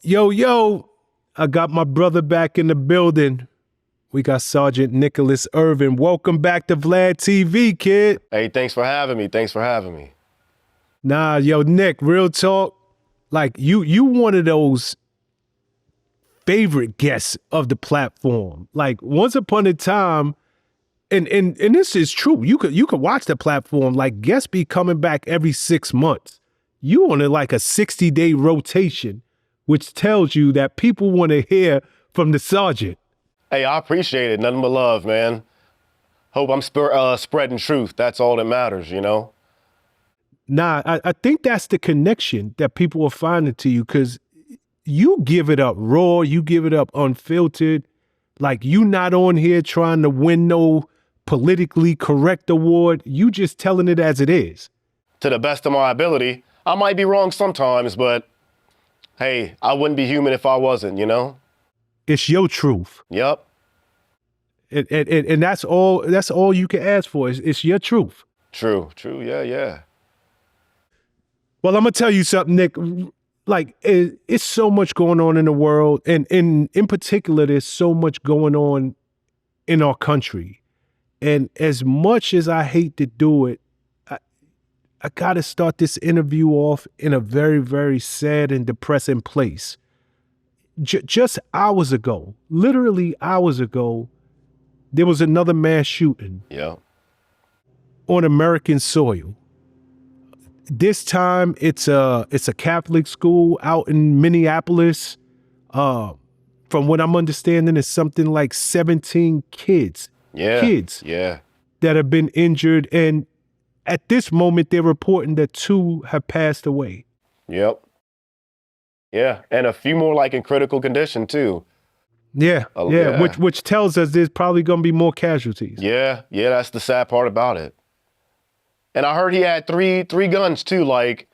Yo, I got my brother back in the building. We got Sergeant Nicholas Irving. Welcome back to Vlad TV, kid. Hey, thanks for having me. Nah, yo, Nick, real talk. Like, you one of those favorite guests of the platform. Like, once upon a time, and this is true. You could watch the platform. Like, guests be coming back every 6 months. You on like a 60-day rotation, which tells you that people want to hear from the sergeant. Hey, I appreciate it. Nothing but love, man. Hope I'm spreading truth. That's all that matters, you know? Nah, I think that's the connection that people are finding to you, because you give it up raw, you give it up unfiltered. Like, you not on here trying to win no politically correct award. You just telling it as it is. To the best of my ability. I might be wrong sometimes, but hey, I wouldn't be human if I wasn't, you know? It's your truth. Yep. And that's all you can ask for. It's your truth. True, yeah. Well, I'm gonna tell you something, Nick. Like, it's so much going on in the world, and in particular, there's so much going on in our country. And as much as I hate to do it, I gotta start this interview off in a very, very sad and depressing place. Just hours ago, literally hours ago, there was another mass shooting. Yeah. On American soil. This time it's a Catholic school out in Minneapolis. From what I'm understanding, it's something like 17 kids. Yeah. That have been injured, and at this moment they're reporting that 2 have passed away. Yep. Yeah, and a few more like in critical condition too. Yeah. Which tells us there's probably gonna be more casualties. Yeah, that's the sad part about it. And I heard he had three guns too, like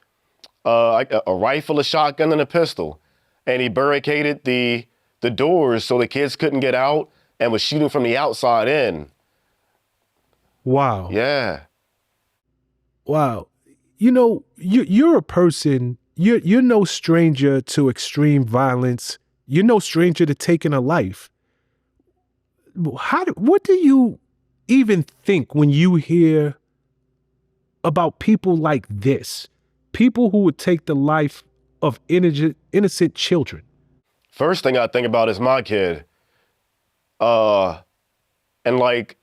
a rifle, a shotgun, and a pistol. And he barricaded the doors so the kids couldn't get out and was shooting from the outside in. Wow. Yeah. Wow. You know, you're a person, you're no stranger to extreme violence. You're no stranger to taking a life. What do you even think when you hear about people like this? People who would take the life of innocent children? First thing I think about is my kid. And like,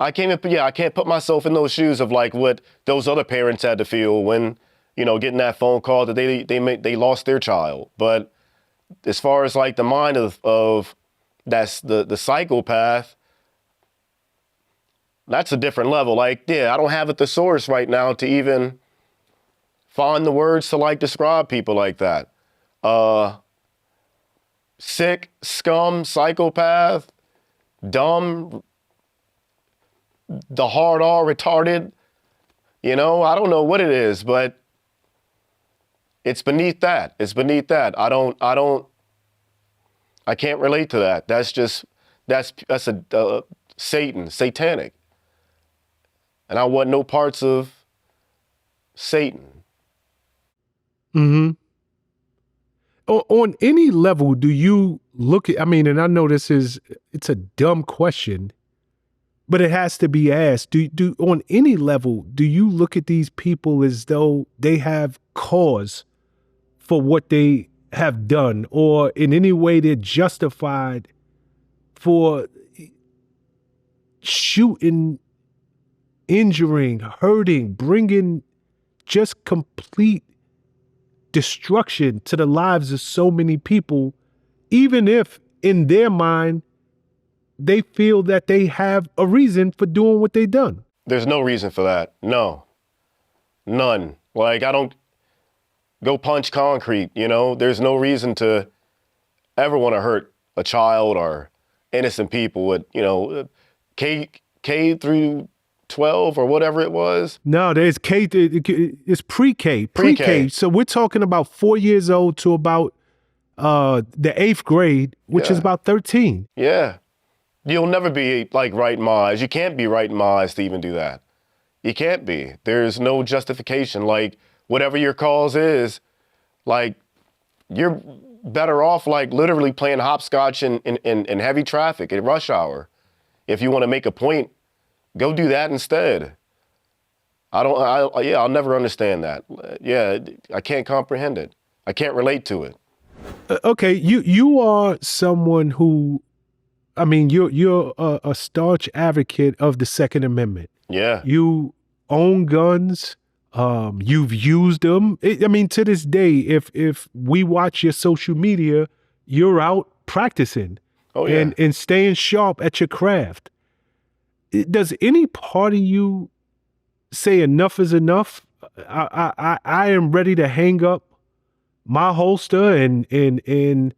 I can't put myself in those shoes of like what those other parents had to feel when, you know, getting that phone call that they lost their child. But as far as like the mind of that's the psychopath, that's a different level. Like, yeah, I don't have a thesaurus right now to even find the words to like describe people like that. Sick, scum, psychopath, dumb, the hard R, retarded. You know, I don't know what it is, but it's beneath that. I can't relate to that. That's a satanic. And I want no parts of Satan. Mm-hmm. On any level, do you look at, I mean, and I know it's a dumb question, but it has to be asked. Do on any level, do you look at these people as though they have cause for what they have done, or in any way they're justified for shooting, injuring, hurting, bringing just complete destruction to the lives of so many people, even if in their mind they feel that they have a reason for doing what they done? There's no reason for that. No. None. Like, I don't go punch concrete, you know? There's no reason to ever want to hurt a child or innocent people with, you know, K through 12 or whatever it was. No, there's it's pre-K. Pre-K. So we're talking about 4 years old to about the 8th grade, which is about 13. Yeah. You'll never be like right in my eyes. You can't be right in my eyes to even do that. You can't be. There's no justification. Like, whatever your cause is, like, you're better off like literally playing hopscotch in heavy traffic at rush hour. If you want to make a point, go do that instead. I'll never understand that. Yeah, I can't comprehend it. I can't relate to it. Okay, you are someone who, I mean, you're a staunch advocate of the Second Amendment. Yeah. You own guns. You've used them. I mean, to this day, if we watch your social media, you're out practicing and staying sharp at your craft. Does any part of you say enough is enough? I am ready to hang up my holster and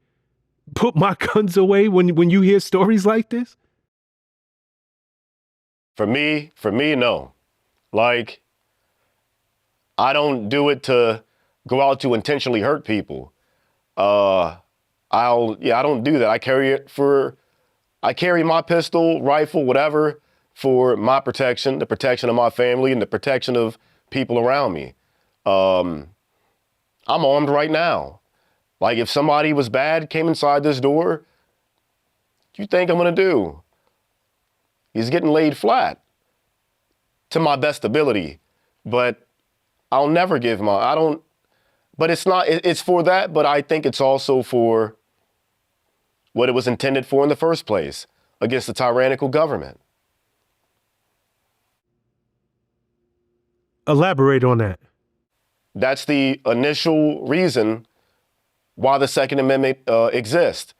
put my guns away when you hear stories like this? For me, no. Like, I don't do it to go out to intentionally hurt people. I don't do that. I carry my pistol, rifle, whatever, for my protection, the protection of my family, and the protection of people around me. I'm armed right now. Like, if somebody was bad, came inside this door, what do you think I'm gonna do? He's getting laid flat to my best ability, but I'll never give but it's for that, but I think it's also for what it was intended for in the first place, against the tyrannical government. Elaborate on that. That's the initial reason why the Second Amendment exists.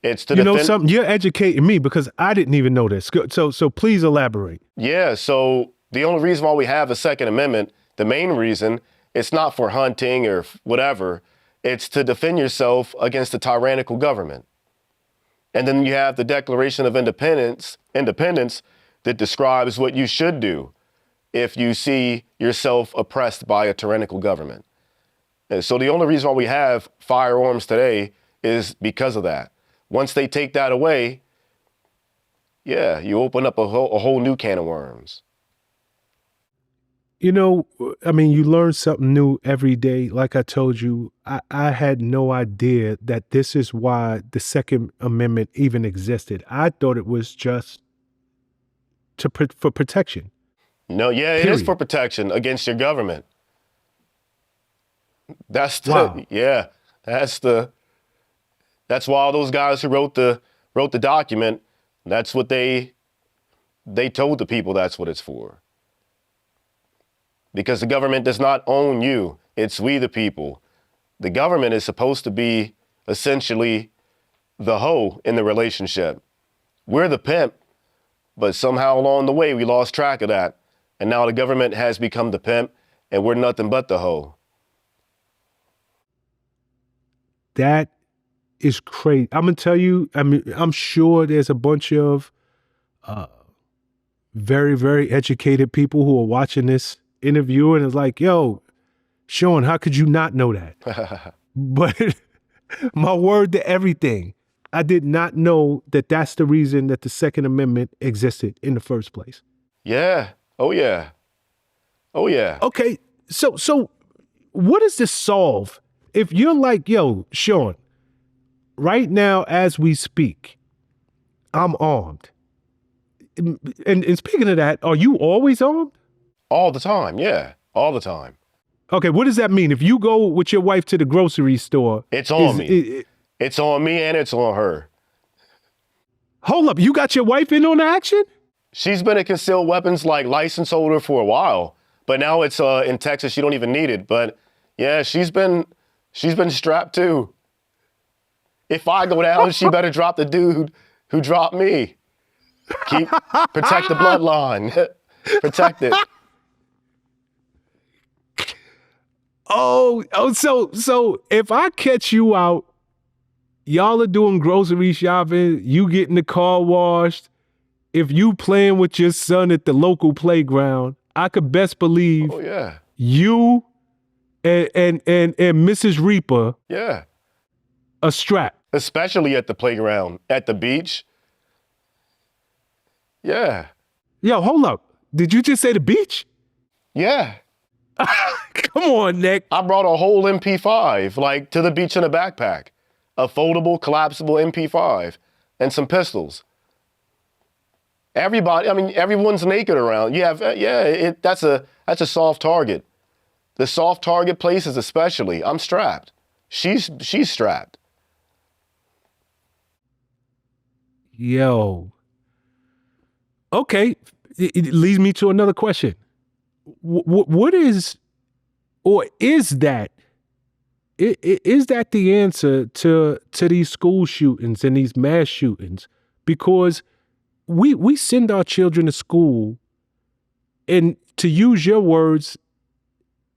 It's to know something? You're educating me because I didn't even know this. So please elaborate. Yeah, so the only reason why we have the Second Amendment, the main reason, it's not for hunting or whatever. It's to defend yourself against the tyrannical government. And then you have the Declaration of Independence that describes what you should do if you see yourself oppressed by a tyrannical government. And so the only reason why we have firearms today is because of that. Once they take that away, yeah, you open up a whole new can of worms. You know, I mean, you learn something new every day. Like I told you, I had no idea that this is why the Second Amendment even existed. I thought it was just for protection. No, yeah, it is for protection against your government. That's that's why all those guys who wrote the document, that's what they told the people that's what it's for. Because the government does not own you. It's we the people. The government is supposed to be essentially the hoe in the relationship. We're the pimp, but somehow along the way we lost track of that. And now the government has become the pimp and we're nothing but the hoe. That is crazy. I'm gonna tell you, I mean, I'm sure there's a bunch of very, very educated people who are watching this interview and it's like, yo, Shawn, how could you not know that? But my word to everything, I did not know that that's the reason that the Second Amendment existed in the first place. Yeah. Oh, yeah. Oh, yeah. Okay. So what does this solve? If you're like, yo, Shawn, right now as we speak, I'm armed. And speaking of that, are you always armed? All the time, yeah. All the time. Okay, what does that mean? If you go with your wife to the grocery store... It's on me. It's on me and it's on her. Hold up, you got your wife in on the action? She's been a concealed weapons like license holder for a while, but now it's in Texas, she don't even need it. But yeah, she's been strapped too. If I go down, she better drop the dude who dropped me. Protect the bloodline. Protect it. So if I catch you out, y'all are doing grocery shopping, you getting the car washed, if you playing with your son at the local playground, I could best believe you and Mrs. Reaper are strapped. Especially at the playground, at the beach. Yeah. Yo, hold up. Did you just say the beach? Yeah. Come on, Nick. I brought a whole MP5, like, to the beach in a backpack. A foldable, collapsible MP5 and some pistols. Everybody, I mean, everyone's naked around. You have, that's a soft target. The soft target places especially. I'm strapped. She's strapped. Yo. Okay. It leads me to another question. What is, or is that the answer to these school shootings and these mass shootings? Because we send our children to school, and to use your words,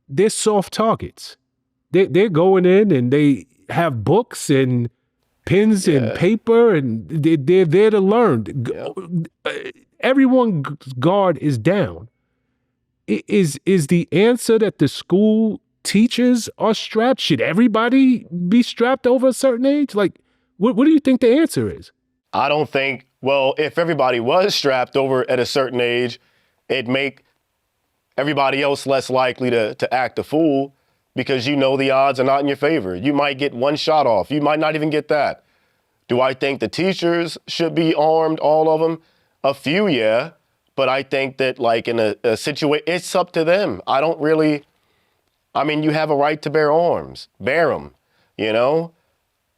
they're soft targets. They're going in and they have books and pens and paper, and they're there to learn. Everyone's guard is down. Is the answer that the school teachers are strapped? Should everybody be strapped over a certain age? Like, what do you think the answer is? I don't think, well, if everybody was strapped over at a certain age, it'd make everybody else less likely to act a fool, because you know the odds are not in your favor. You might get one shot off. You might not even get that. Do I think the teachers should be armed, all of them? A few, yeah. But I think that, like, in a situation, it's up to them. I don't really, I mean, you have a right to bear arms. Bear them, you know?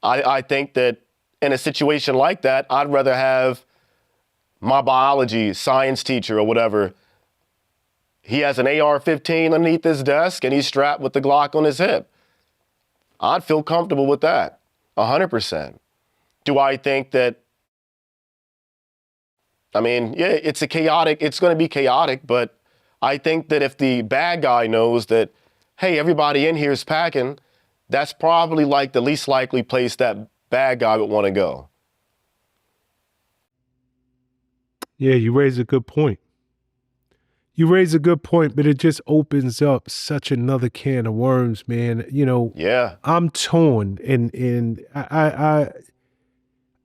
I think that in a situation like that, I'd rather have my biology science teacher or whatever. He has an AR-15 underneath his desk and he's strapped with the Glock on his hip. I'd feel comfortable with that, 100%. Do I think that, I mean, yeah, it's going to be chaotic, but I think that if the bad guy knows that, hey, everybody in here is packing, that's probably like the least likely place that bad guy would want to go. Yeah, you raise a good point. But it just opens up such another can of worms, man. You know, yeah, I'm torn, and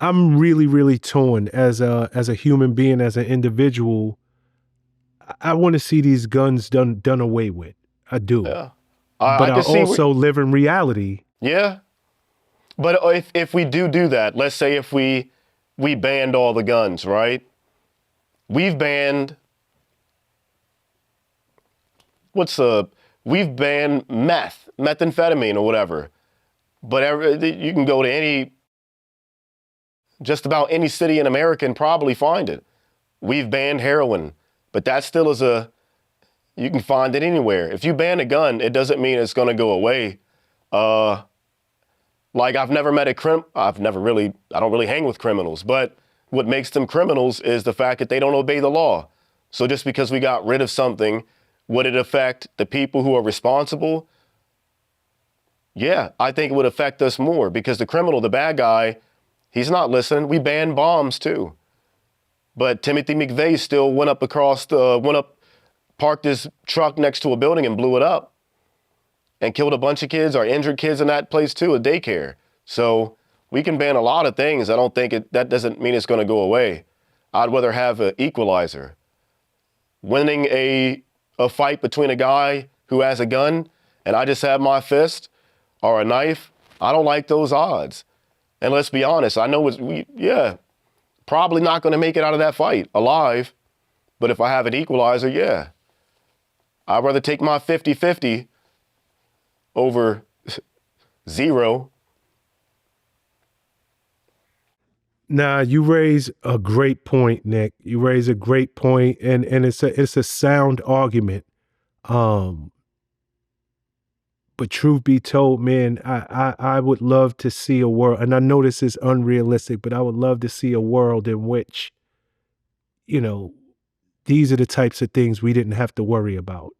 I'm really, really torn as a human being, as an individual. I want to see these guns done away with. I do. Yeah. But I also live in reality. Yeah. But if we do that, let's say if we banned all the guns, right? We've banned methamphetamine or whatever. But you can go to just about any city in America and probably find it. We've banned heroin, but that still is you can find it anywhere. If you ban a gun, it doesn't mean it's going to go away. Like, I don't really hang with criminals, but what makes them criminals is the fact that they don't obey the law. So just because we got rid of something, would it affect the people who are responsible? Yeah, I think it would affect us more, because the criminal, the bad guy, he's not listening. We banned bombs too. But Timothy McVeigh still parked his truck next to a building and blew it up and killed a bunch of kids or injured kids in that place too, a daycare. So we can ban a lot of things. I don't think that doesn't mean it's going to go away. I'd rather have an equalizer. Winning a fight between a guy who has a gun and I just have my fist or a knife, I don't like those odds. And let's be honest, I know probably not going to make it out of that fight alive. But if I have an equalizer, yeah. I'd rather take my 50-50 over 0. Nah, you raise a great point, Nick. You raise a great point, and it's a sound argument. But truth be told, man, I would love to see a world, and I know this is unrealistic, but I would love to see a world in which, you know, these are the types of things we didn't have to worry about.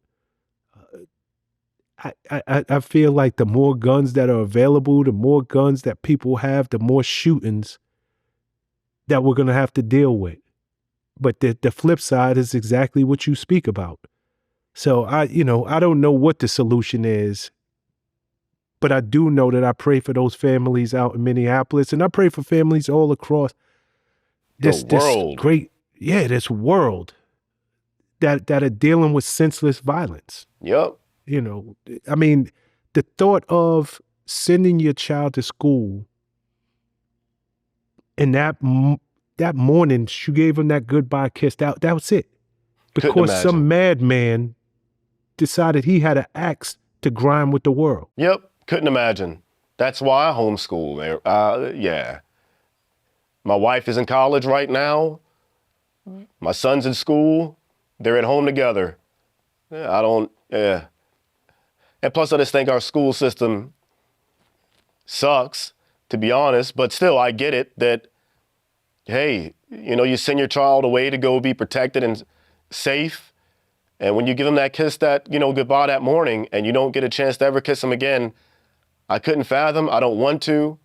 I feel like the more guns that are available, the more guns that people have, the more shootings that we're going to have to deal with. But the flip side is exactly what you speak about. So I don't know what the solution is, but I do know that I pray for those families out in Minneapolis, and I pray for families all across this world that are dealing with senseless violence. Yep. You know, I mean, the thought of sending your child to school and that morning you gave him that goodbye kiss. That was it. Couldn't Because some imagine. madman decided he had an axe to grind with the world. Yep, couldn't imagine. That's why I homeschool, man. Yeah. My wife is in college right now. My son's in school. They're at home together. Yeah. And plus, I just think our school system sucks, to be honest. But still, I get it that, hey, you send your child away to go be protected and safe. And when you give them that kiss goodbye that morning and you don't get a chance to ever kiss them again, I couldn't fathom. I don't want to.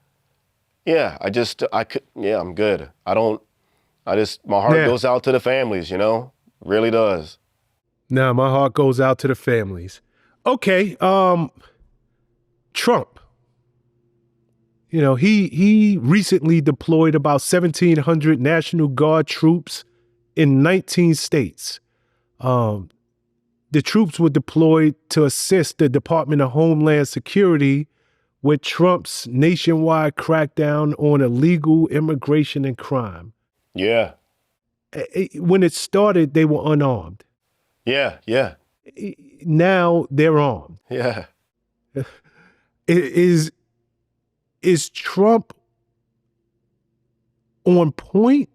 Yeah, I'm good. My heart goes out to the families, really does. Now my heart goes out to the families. Okay, Trump. He recently deployed about 1,700 National Guard troops in 19 states. The troops were deployed to assist the Department of Homeland Security with Trump's nationwide crackdown on illegal immigration and crime. Yeah. When it started, they were unarmed. Yeah. Now they're armed. Yeah. Is Trump on point,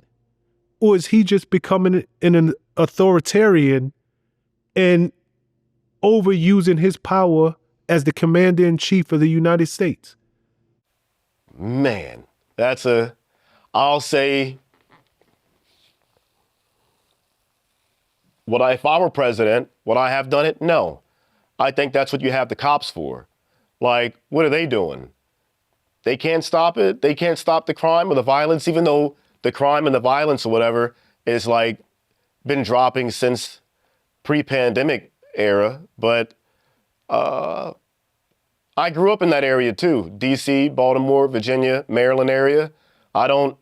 or is he just becoming an authoritarian and overusing his power as the commander-in-chief of the United States? Man, I'll say, if I were president, would I have done it? No. I think that's what you have the cops for. Like, what are they doing? They can't stop it. They can't stop the crime or the violence, even though the crime and the violence or whatever is been dropping since pre-pandemic era. But I grew up in that area too. DC, Baltimore, Virginia, Maryland area. Do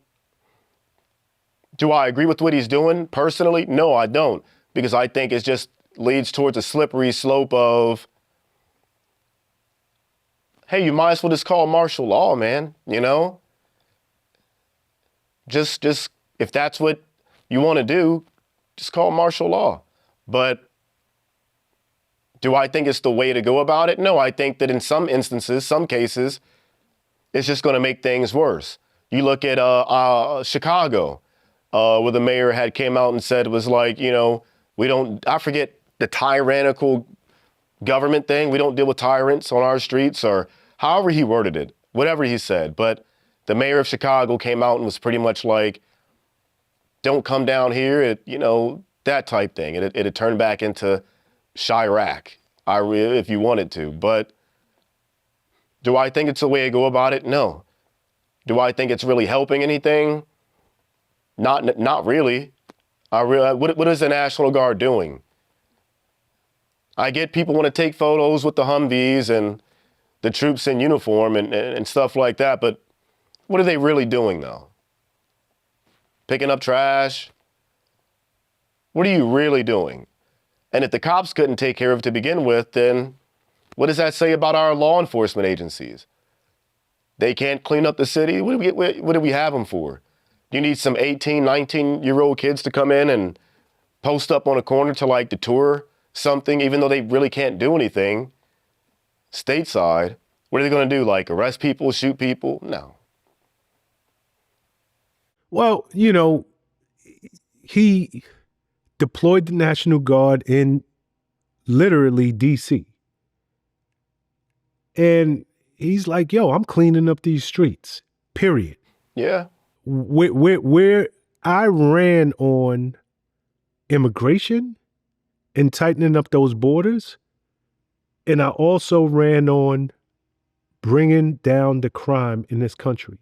I agree with what he's doing personally? No, I don't. Because I think it just leads towards a slippery slope of, hey, you might as well just call martial law, man, Just if that's what you want to do, just call martial law. But do I think it's the way to go about it? No, I think that in some instances, some cases, it's just going to make things worse. You look at Chicago, where the mayor had came out and said it was I forget the tyrannical government thing. We don't deal with tyrants on our streets, or however he worded it, whatever he said. But the mayor of Chicago came out and was pretty much like, don't come down here, that type thing. It had turned back into Chirac, if you wanted to. But do I think it's the way to go about it? No. Do I think it's really helping anything? Not really. What is the National Guard doing? I get people want to take photos with the Humvees and the troops in uniform and stuff like that, but what are they really doing though? Picking up trash? What are you really doing? And if the cops couldn't take care of it to begin with, then what does that say about our law enforcement agencies? They can't clean up the city? What do we have them for? Do you need some 18, 19-year-old kids to come in and post up on a corner to detour something, even though they really can't do anything stateside? What are they going to do? Arrest people, shoot people? No. Well, he deployed the National Guard in literally D.C. And he's like, yo, I'm cleaning up these streets, period. Yeah. Where I ran on immigration and tightening up those borders, and I also ran on bringing down the crime in this country.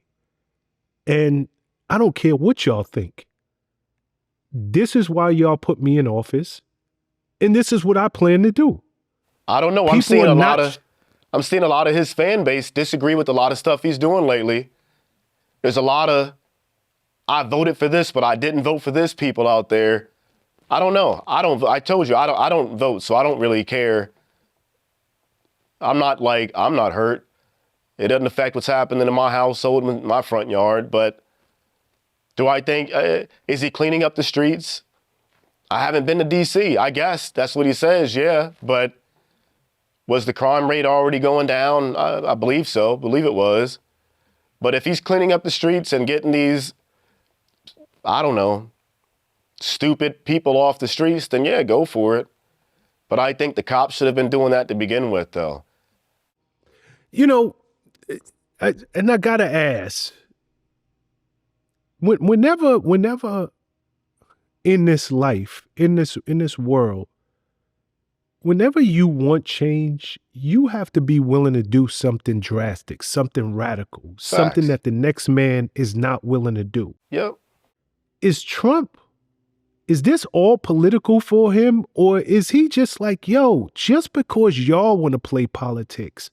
And I don't care what y'all think. This is why y'all put me in office, and this is what I plan to do. I don't know. I'm seeing a lot of his fan base disagree with a lot of stuff he's doing lately. There's a lot of, I voted for this, but I didn't vote for this people out there. I don't know. I told you, I don't vote, so I don't really care I'm not hurt. It doesn't affect what's happening in my household, in my front yard. But do I think, is he cleaning up the streets? I haven't been to D.C. I guess that's what he says, yeah. But was the crime rate already going down? I believe so. Believe it was. But if he's cleaning up the streets and getting these, I don't know, stupid people off the streets, then yeah, go for it. But I think the cops should have been doing that to begin with, though. You know, I gotta ask, whenever in this life, in this world, whenever you want change, you have to be willing to do something drastic, something radical, something that the next man is not willing to do. Yep. Is this all political for him? Or is he just like, yo, just because y'all want to play politics,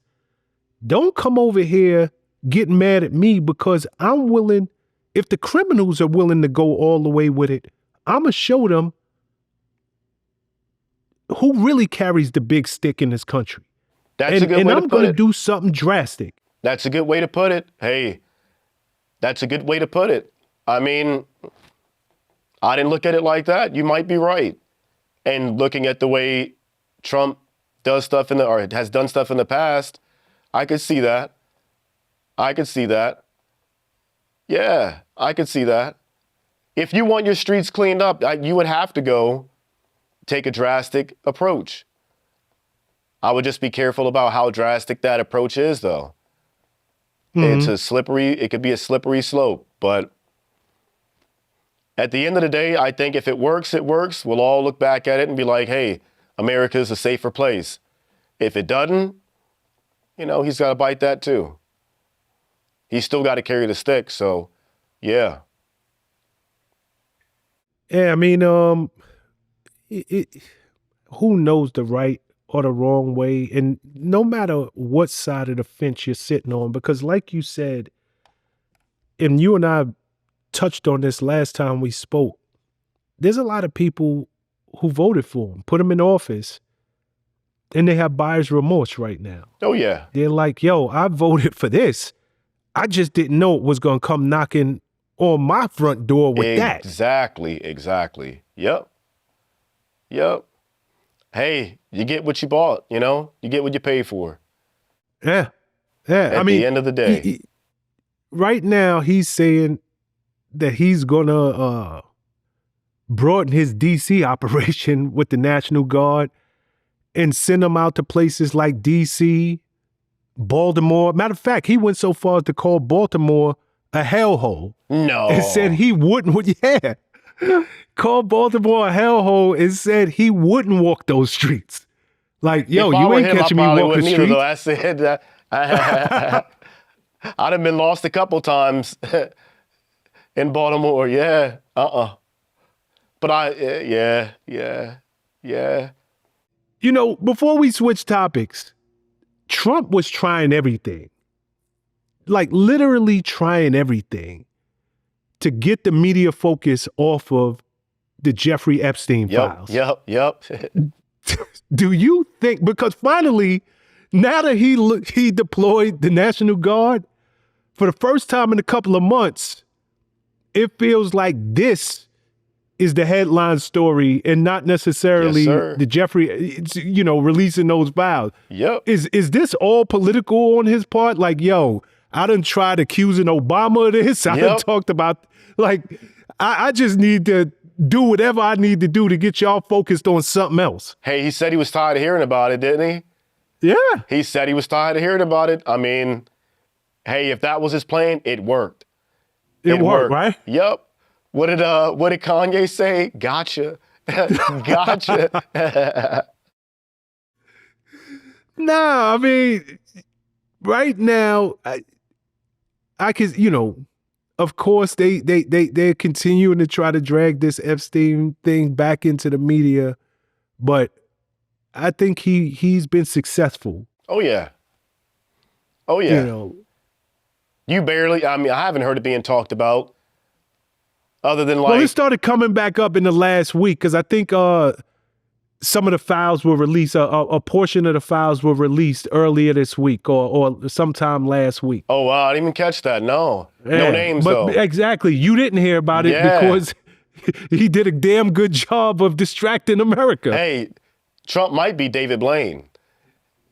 don't come over here getting mad at me because I'm willing, if the criminals are willing to go all the way with it, I'm going to show them who really carries the big stick in this country. That's a good way to put it. And I'm going to do something drastic. That's a good way to put it. Hey, that's a good way to put it. I mean, I didn't look at it like that. You might be right. And looking at the way Trump does stuff or has done stuff in the past, I could see that. I could see that. Yeah, I could see that. If you want your streets cleaned up, you would have to go take a drastic approach. I would just be careful about how drastic that approach is, though. Mm-hmm. It could be a slippery slope, but at the end of the day, I think if it works, it works. We'll all look back at it and be like, hey, America's a safer place. If it doesn't, he's got to bite that too. He's still got to carry the stick, so yeah. Yeah, I mean, who knows the right or the wrong way? And no matter what side of the fence you're sitting on, because like you said, and you and I touched on this last time we spoke, there's a lot of people who voted for him, put him in office, and they have buyer's remorse right now. Oh, yeah. They're like, yo, I voted for this. I just didn't know it was going to come knocking on my front door with that. Exactly. Yep. Hey, you get what you bought, You get what you pay for. Yeah. At the end of the day. Right now, he's saying that he's going to broaden his D.C. operation with the National Guard and send them out to places like D.C., Baltimore. Matter of fact, he went so far as to call Baltimore a hellhole. No. And said he wouldn't, yeah. Called Baltimore a hellhole and said he wouldn't walk those streets. Like, yo, you ain't catching me walking the streets. I said, I'd have been lost a couple times in Baltimore, yeah. But yeah. Before we switch topics, Trump was trying everything. Like literally trying everything to get the media focus off of the Jeffrey Epstein files. Yep. Do you think, because finally, now that he deployed the National Guard, for the first time in a couple of months, it feels like this is the headline story and not necessarily the Jeffrey, releasing those files. Yep. Is this all political on his part? Like, yo, I done tried accusing Obama of this. I done talked about, I just need to do whatever I need to do to get y'all focused on something else. Hey, he said he was tired of hearing about it, didn't he? Yeah. He said he was tired of hearing about it. I mean, hey, if that was his plan, it worked. It worked, right? Yep. What did Kanye say? Gotcha. Gotcha. Nah, I mean, right now, I can, of course, they're continuing to try to drag this Epstein thing back into the media, but I think he's been successful. Oh yeah. You barely. I mean, I haven't heard it being talked about, other than Well, it started coming back up in the last week because I think some of the files were released, a portion of the files were released earlier this week or sometime last week. Oh, wow, I didn't even catch that. No. Yeah, No names, but though. exactly. You didn't hear about it Yeah. because he did a damn good job of distracting America. Hey, Trump might be David Blaine.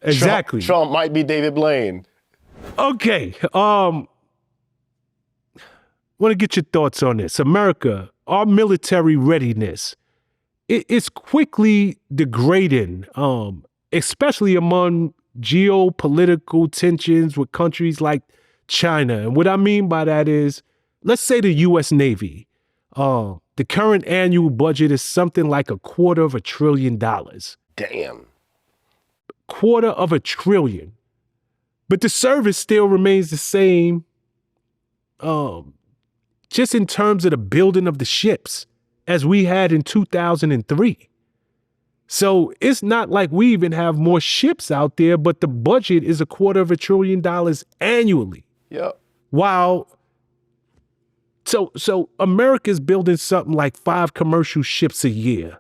Exactly. Trump might be David Blaine. Okay. Want to get your thoughts on this. America, our military readiness, it's quickly degrading, especially among geopolitical tensions with countries like China. And what I mean by that is, let's say the U.S. Navy. The current annual budget is something like $250 billion. Damn. $250 billion. But the service still remains the same, just in terms of the building of the ships as we had in 2003. So it's not like we even have more ships out there, but the budget is $250 billion annually. Yep. While, so America's building something like 5 commercial ships a year.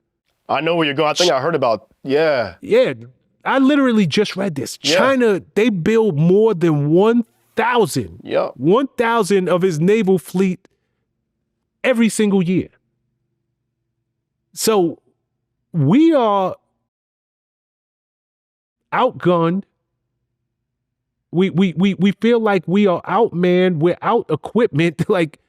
I know where you're going. I think I heard about, yeah. Yeah, I literally just read this. Yeah. China, they build more than 1,000. Yep. 1,000 of his naval fleet every single year. So we are outgunned. We feel like we are outmanned. We're out equipment. Like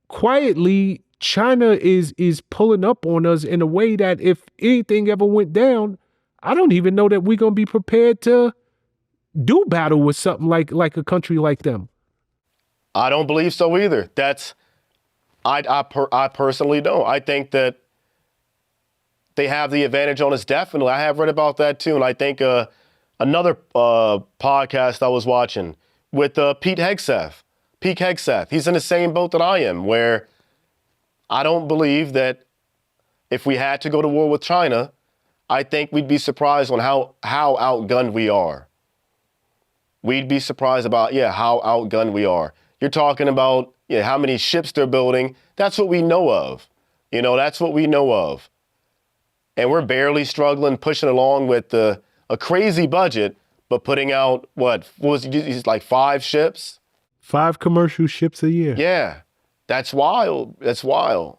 quietly, China is pulling up on us in a way that if anything ever went down, I don't even know that we're gonna be prepared to do battle with something like a country like them. I don't believe so either. I personally don't. I think that they have the advantage on us, definitely. I have read about that too. And I think another podcast I was watching with Pete Hegseth, he's in the same boat that I am, where I don't believe that if we had to go to war with China, I think we'd be surprised on how outgunned we are. We'd be surprised about, how outgunned we are. You're talking about how many ships they're building. That's what we know of. That's what we know of. And we're barely struggling, pushing along with a crazy budget, but putting out, what was it, like 5 ships? 5 commercial ships a year. Yeah, that's wild. That's wild.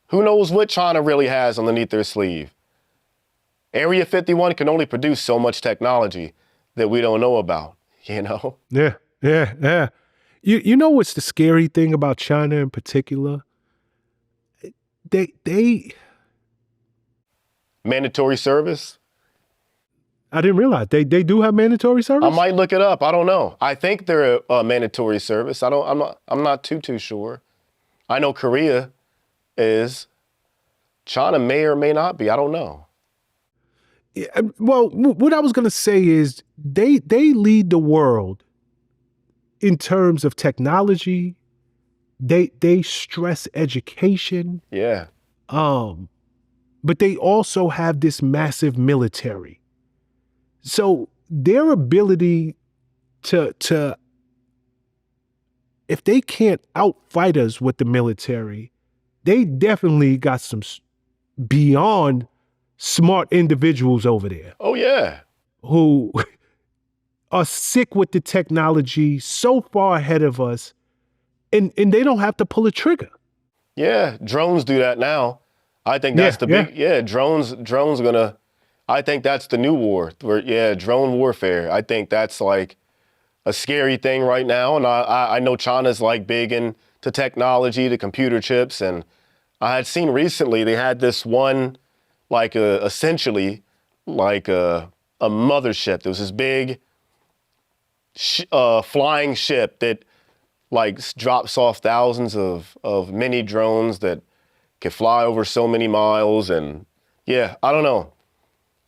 Who knows what China really has underneath their sleeve? Area 51 can only produce so much technology that we don't know about, Yeah. You know what's the scary thing about China in particular? They mandatory service? I didn't realize they do have mandatory service? I might look it up. I don't know. I think they're a mandatory service. I'm not too sure. I know Korea is. China may or may not be. I don't know. Yeah, well, what I was going to say is they lead the world in terms of technology. They stress education. Yeah. But they also have this massive military. So their ability to if they can't outfight us with the military, they definitely got some beyond smart individuals over there. Oh, yeah. Who are sick with the technology, so far ahead of us, and they don't have to pull a trigger. Yeah, drones do that now. I think that's drones are gonna, I think that's the new war, drone warfare. I think that's like a scary thing right now. And I know China's like big into technology, the computer chips. And I had seen recently, they had this one, like essentially like a mothership. There was this big flying ship that like drops off thousands of mini drones that can fly over so many miles. And I don't know.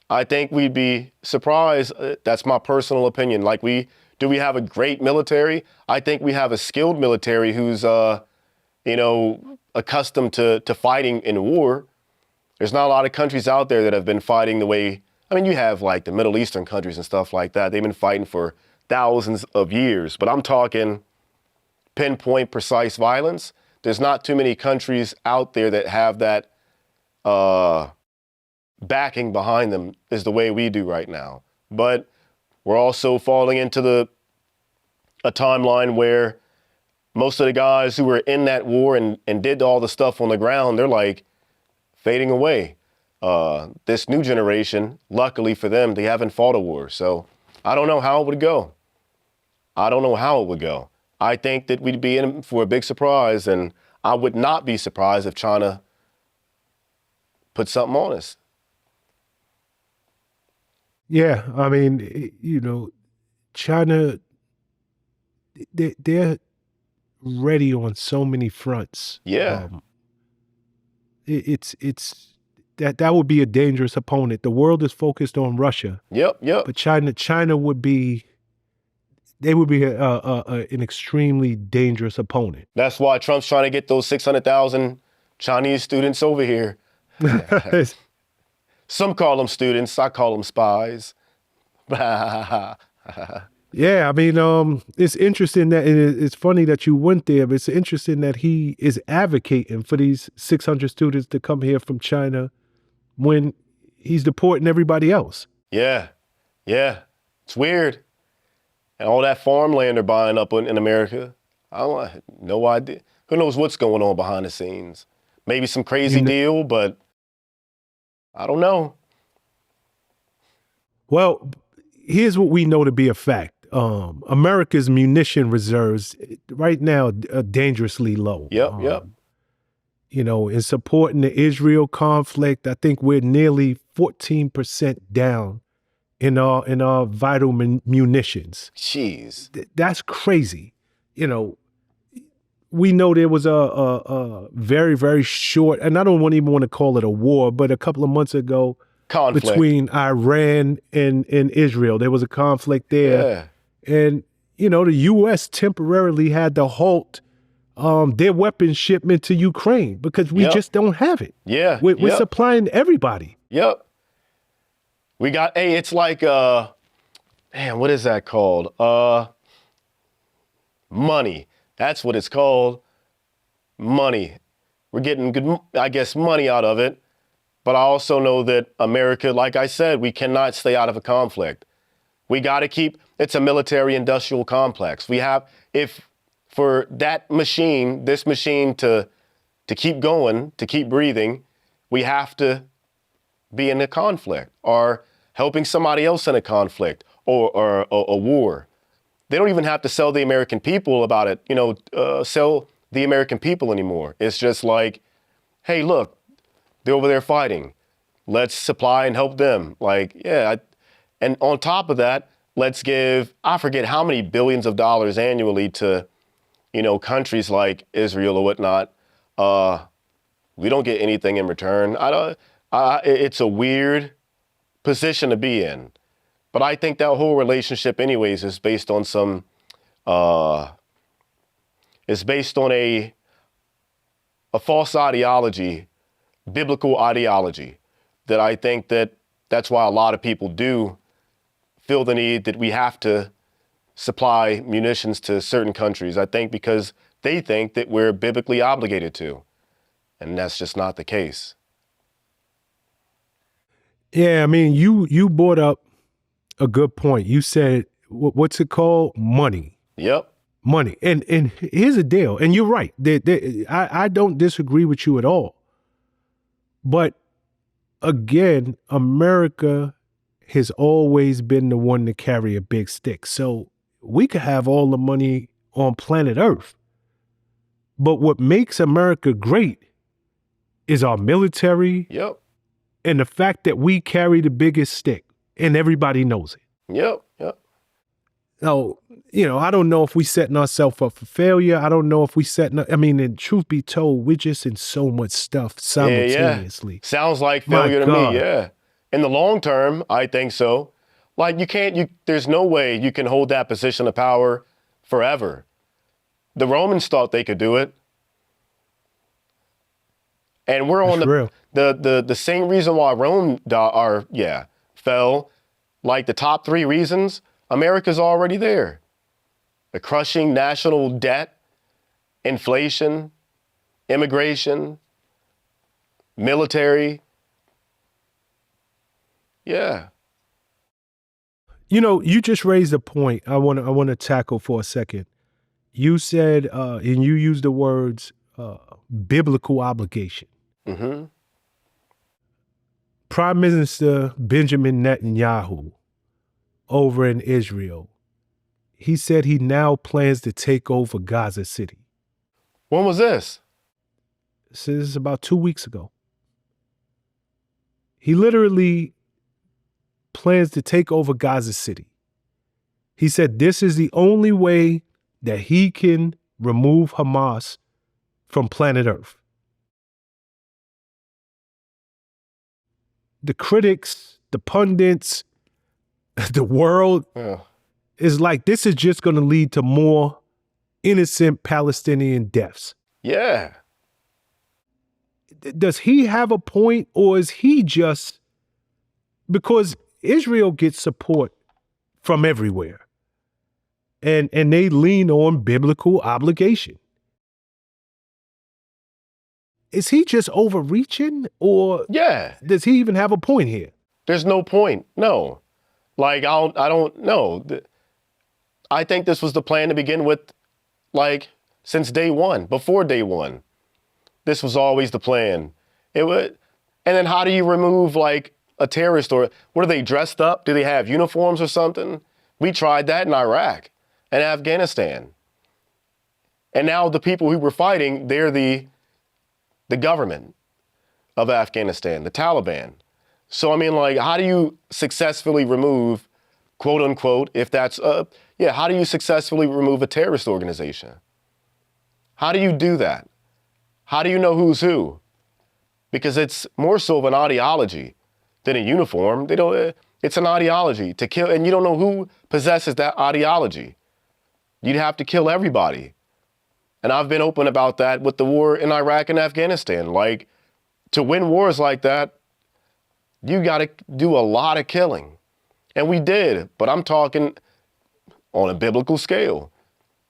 I think we'd be surprised. That's my personal opinion. Like do we have a great military? I think we have a skilled military who's, accustomed to fighting in war. There's not a lot of countries out there that have been fighting the way, you have like the Middle Eastern countries and stuff like that. They've been fighting for thousands of years, but I'm talking pinpoint, precise violence. There's not too many countries out there that have that backing behind them is the way we do right now. But we're also falling into a timeline where most of the guys who were in that war and did all the stuff on the ground, they're like fading away. This new generation, luckily for them, they haven't fought a war. So I don't know how it would go. I think that we'd be in for a big surprise, and I would not be surprised if China put something on us. Yeah, I mean, China, they're ready on so many fronts. Yeah. It's that would be a dangerous opponent. The world is focused on Russia. Yep. But China would be an extremely dangerous opponent. That's why Trump's trying to get those 600,000 Chinese students over here. Some call them students. I call them spies. Yeah, I mean, it's interesting that it's funny that you went there, but it's interesting that he is advocating for these 600 students to come here from China when he's deporting everybody else. Yeah. It's weird. And all that farmland they're buying up in America. I have no idea. Who knows what's going on behind the scenes? Maybe some crazy deal, but I don't know. Well, here's what we know to be a fact. America's munition reserves right now are dangerously low. Yep. In supporting the Israel conflict, I think we're nearly 14% down in our vital munitions. Jeez. That's crazy. We know there was a very, very short, and I don't even want to call it a war, but a couple of months ago, conflict between Iran and Israel, there was a conflict there. Yeah. And, the U.S. temporarily had to halt their weapons shipment to Ukraine because we just don't have it. Yeah. We're supplying everybody. Yep. We got, it's like, what is that called? Money. That's what it's called. Money. We're getting good, I guess, money out of it. But I also know that America, like I said, we cannot stay out of a conflict. We got to it's a military industrial complex. For this machine to keep going, to keep breathing, we have to be in a conflict or helping somebody else in a conflict or a war. They don't even have to sell the American people about it, sell the American people anymore. It's just like, hey, look, they're over there fighting. Let's supply and help them. And on top of that, let's give, I forget how many billions of dollars annually to, countries like Israel or whatnot. We don't get anything in return. It's a weird position to be in. But I think that whole relationship anyways is based on a false ideology, biblical ideology, that I think that's why a lot of people do feel the need that we have to supply munitions to certain countries. I think because they think that we're biblically obligated to, and that's just not the case. Yeah, I mean, you brought up a good point. You said, what's it called? Money. Yep. Money. And here's the deal. And you're right. I don't disagree with you at all. But again, America has always been the one to carry a big stick. So we could have all the money on planet Earth. But what makes America great is our military. Yep. And the fact that we carry the biggest stick and everybody knows it. Yep. So, I don't know if we setting ourselves up for failure. I don't know if and truth be told, we're just in so much stuff simultaneously. Yeah. Sounds like failure to me, yeah. In the long term, I think so. Like there's no way you can hold that position of power forever. The Romans thought they could do it. And we're on the same reason why Rome fell, like the top 3 reasons, America's already there. The crushing national debt, inflation, immigration, military. Yeah. You know, you just raised a point I want to tackle for a second. You said, and you used the words biblical obligation. Mm-hmm. Prime Minister Benjamin Netanyahu over in Israel, he said he now plans to take over Gaza City. When was this? This is about 2 weeks ago. He literally plans to take over Gaza City. He said this is the only way that he can remove Hamas from planet Earth. The critics, the pundits, the world is like, this is just going to lead to more innocent Palestinian deaths. Yeah. Does he have a point, or is he just, because Israel gets support from everywhere and they lean on biblical obligation? Is he just overreaching, or does he even have a point here? There's no point. No. Like, I don't know. I think this was the plan to begin with, like, since day one, before day one. This was always the plan. It would, and then how do you remove, like, a terrorist? Or what, are they dressed up? Do they have uniforms or something? We tried that in Iraq and Afghanistan. And now the people who were fighting, they're the government of Afghanistan, the Taliban. So, I mean, like, how do you successfully remove, quote unquote, if that's, how do you successfully remove a terrorist organization? How do you do that? How do you know who's who? Because it's more so of an ideology than a uniform. It's an ideology to kill, and you don't know who possesses that ideology. You'd have to kill everybody. And I've been open about that with the war in Iraq and Afghanistan. Like, to win wars like that, you got to do a lot of killing. And we did, but I'm talking on a biblical scale.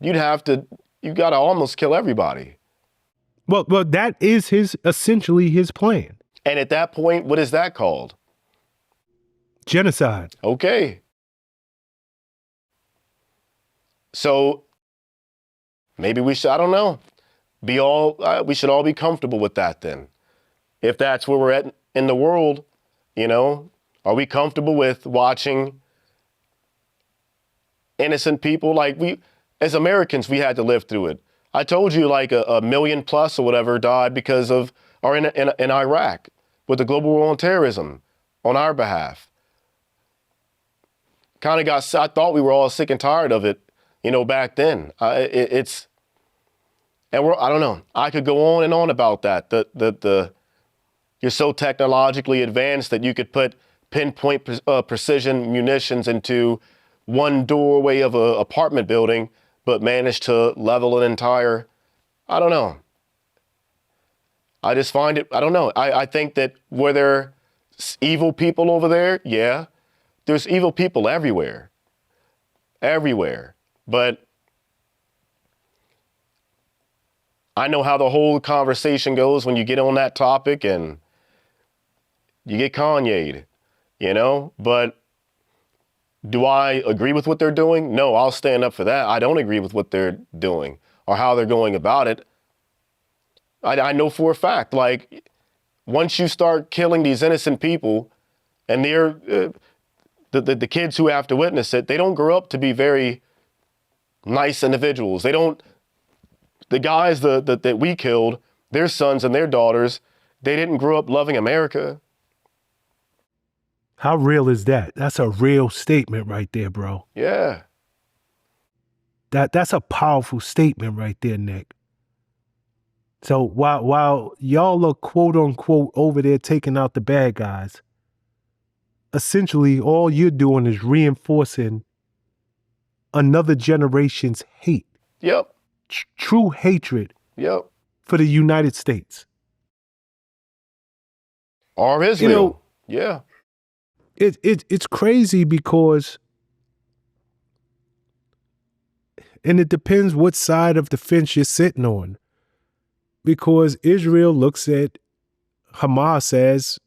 You got to almost kill everybody. Well, that is essentially his plan. And at that point, what is that called? Genocide. Okay. So maybe we should, I don't know, we should all be comfortable with that then. If that's where we're at in the world, you know, are we comfortable with watching innocent people? Like, as Americans, we had to live through it. I told you, like, a million plus or whatever died because of, or in Iraq with the global war on terrorism on our behalf. I thought we were all sick and tired of it, you know, back then. I don't know. I could go on and on about that. You're so technologically advanced that you could put pinpoint precision munitions into one doorway of an apartment building, but manage to level an entire, I don't know. I just find it, I don't know. I think that were there evil people over there? Yeah. There's evil people everywhere. Everywhere. But I know how the whole conversation goes when you get on that topic and you get Kanye'd, you know? But do I agree with what they're doing? No, I'll stand up for that. I don't agree with what they're doing or how they're going about it. I know for a fact, like, once you start killing these innocent people and they're, the kids who have to witness it, they don't grow up to be very nice individuals. The guys that we killed, their sons and their daughters, they didn't grow up loving America. How real is that? That's a real statement right there, bro. Yeah. That's a powerful statement right there, Nick. So while y'all are quote unquote over there taking out the bad guys, essentially all you're doing is reinforcing another generation's hate. Yep. True hatred. Yep. For the United States. Or Israel. You know, yeah. It's crazy because, and it depends what side of the fence you're sitting on, because Israel looks at Hamas as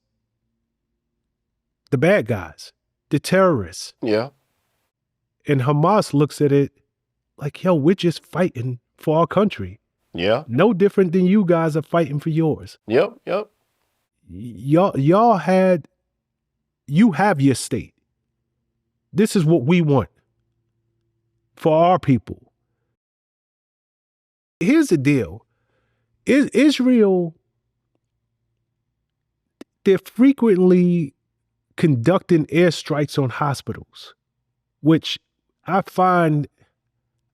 the bad guys, the terrorists. Yeah. And Hamas looks at it like, yo, we're just fighting for our country. Yeah. No different than you guys are fighting for yours. Yep. Yep. You have your state. This is what we want for our people. Here's the deal. Israel, they're frequently conducting airstrikes on hospitals, which I find,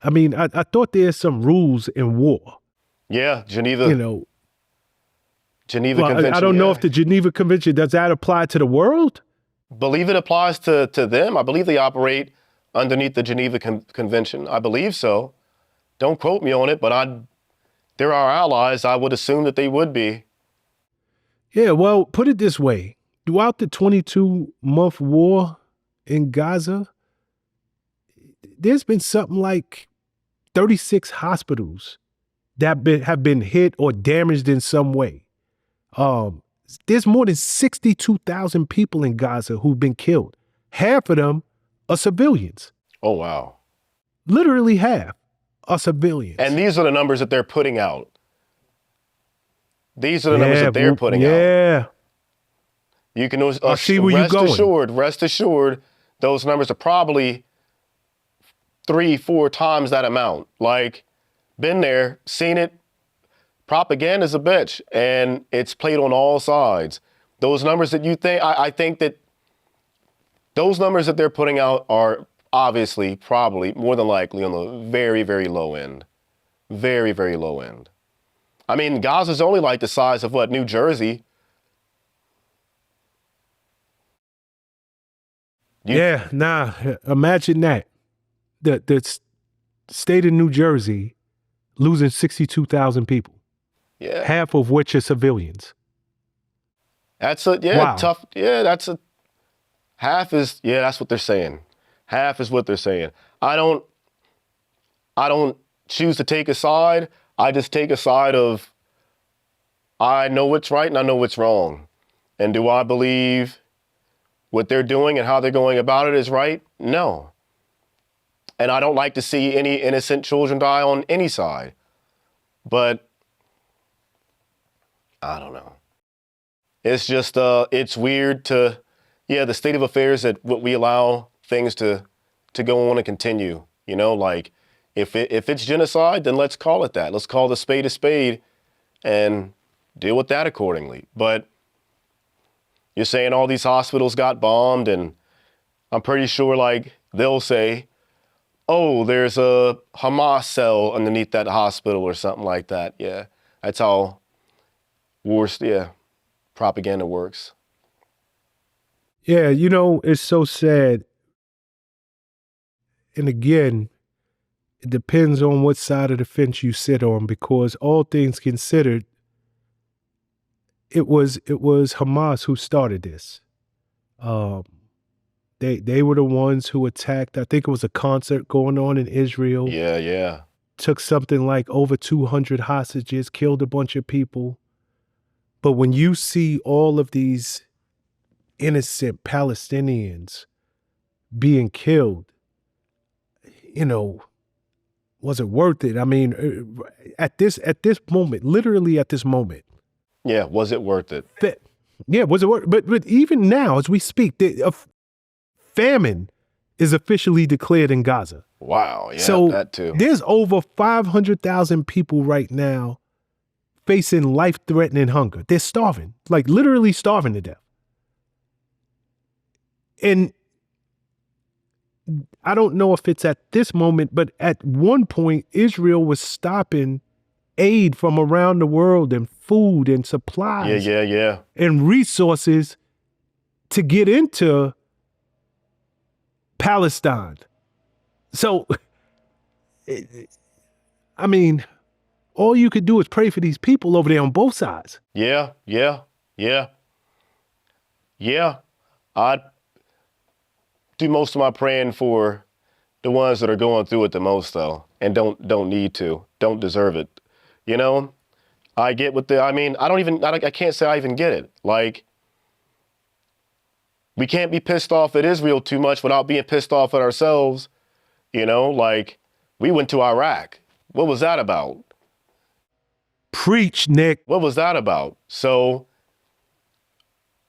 I thought there's some rules in war. Yeah, Geneva. Geneva Well, Convention. I don't know if the Geneva Convention, does that apply to the world? Believe it applies to them. I believe they operate underneath the Geneva Convention. I believe so. Don't quote me on it, but they're our allies. I would assume that they would be. Yeah, well, put it this way. Throughout the 22-month war in Gaza, there's been something like 36 hospitals that have been hit or damaged in some way. There's more than 62,000 people in Gaza who've been killed. Half of them are civilians. Oh, wow. Literally half are civilians. And these are the numbers that they're putting out. These are the numbers that they're putting out. Yeah. You can I see where you're going. Rest assured, those numbers are probably 3-4 times that amount. Like, been there, seen it. Propaganda's a bitch, and it's played on all sides. Those numbers that you think, I think that those numbers that they're putting out are obviously, probably, more than likely on the very, very low end. Very, very low end. I mean, Gaza's only like the size of what, New Jersey? Imagine that. The state of New Jersey losing 62,000 people. Yeah. Half of which are civilians. That's tough. Yeah, half is, that's what they're saying. Half is what they're saying. I don't choose to take a side. I just take a side of, I know what's right and I know what's wrong. And do I believe what they're doing and how they're going about it is right? No. And I don't like to see any innocent children die on any side. But I don't know. It's just, it's weird the state of affairs that what we allow things to go on and continue. You know, like if it's genocide, then let's call it that. Let's call the spade a spade and deal with that accordingly. But you're saying all these hospitals got bombed, and I'm pretty sure like they'll say, oh, there's a Hamas cell underneath that hospital or something like that. Yeah, that's how propaganda works. Yeah, it's so sad. And again, it depends on what side of the fence you sit on, because all things considered, it was Hamas who started this. They were the ones who attacked. I think it was a concert going on in Israel. Yeah. Took something like over 200 hostages, killed a bunch of people. But when you see all of these innocent Palestinians being killed, was it worth it? I mean, at this moment, literally at this moment. Yeah, was it worth it? Was it worth it? But even now, as we speak, a famine is officially declared in Gaza. Wow, yeah, so that too. There's over 500,000 people right now facing life-threatening hunger. They're starving, like literally starving to death. And I don't know if it's at this moment, but at one point, Israel was stopping aid from around the world and food and supplies and resources to get into Palestine. So, I mean, all you could do is pray for these people over there on both sides. Yeah. I'd do most of my praying for the ones that are going through it the most, though, and don't need to, don't deserve it. I get what I can't say I even get it. Like, We can't be pissed off at Israel too much without being pissed off at ourselves. You know, like we went to Iraq. What was that about? Preach, Nick. What was that about? So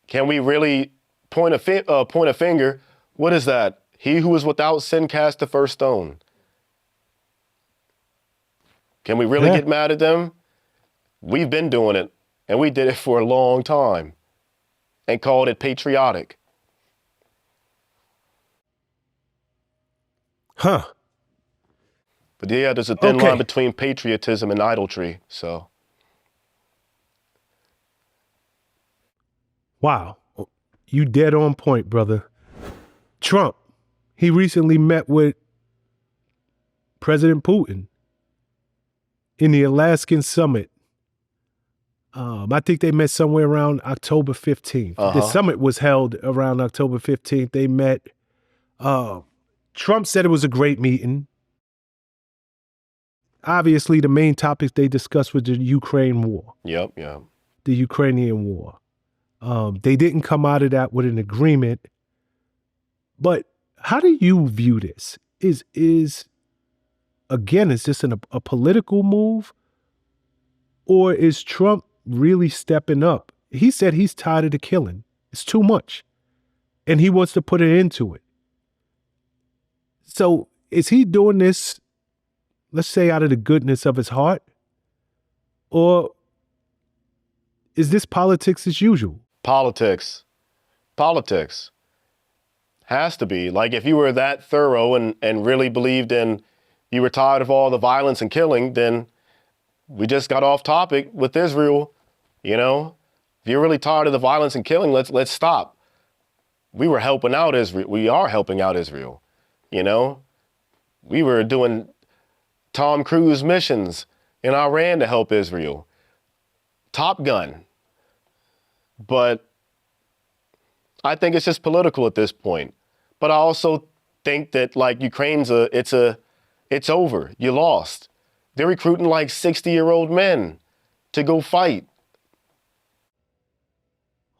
can we really point a finger? What is that? He who is without sin cast the first stone. Can we really get mad at them? We've been doing it, and we did it for a long time and called it patriotic. Huh. But yeah, there's a thin line between patriotism and idolatry, so. Wow. You dead on point, brother. Trump, he recently met with President Putin in the Alaskan summit. I think they met somewhere around October 15th. The summit was held around October 15th. They met. Trump said it was a great meeting. Obviously, the main topics they discussed was the Ukraine war. Yep. The Ukrainian war. They didn't come out of that with an agreement. But how do you view this? Is this a political move? Or is Trump really stepping up? He said he's tired of the killing. It's too much. And he wants to put an end to it. So is he doing this, let's say, out of the goodness of his heart? Or is this politics as usual? Politics. Has to be. Like if you were that thorough and really believed in, you were tired of all the violence and killing, then we just got off topic with Israel. You know, if you're really tired of the violence and killing, let's stop. We were helping out Israel. We are helping out Israel. You know, we were doing Tom Cruise missions in Iran to help Israel. Top Gun. But I think it's just political at this point. But I also think that like Ukraine's it's over. You lost. They're recruiting like 60-year-old men to go fight.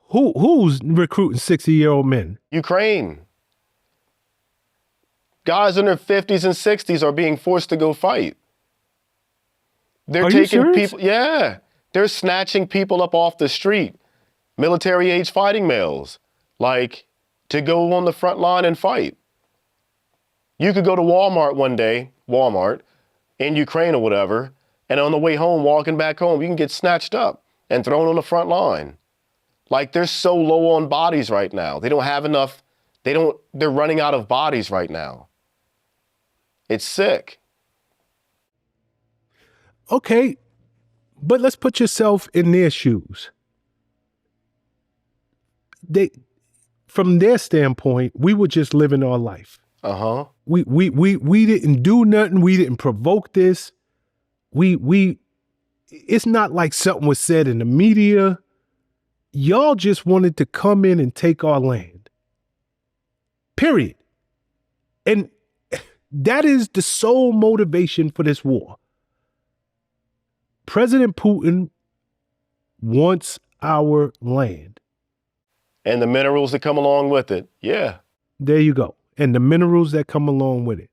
Who's recruiting 60-year-old men? Ukraine. Guys in their 50s and 60s are being forced to go fight. They're taking people. Yeah. They're snatching people up off the street. Military age fighting males. Like to go on the front line and fight. You could go to Walmart one day, in Ukraine or whatever, and on the way home, walking back home, you can get snatched up and thrown on the front line. Like they're so low on bodies right now. They don't have enough. They're running out of bodies right now. It's sick. Okay, but let's put yourself in their shoes. From their standpoint, we were just living our life. We didn't do nothing. We didn't provoke this. It's not like something was said in the media. Y'all just wanted to come in and take our land. Period. And that is the sole motivation for this war. President Putin wants our land. And the minerals that come along with it. Yeah. There you go. And the minerals that come along with it.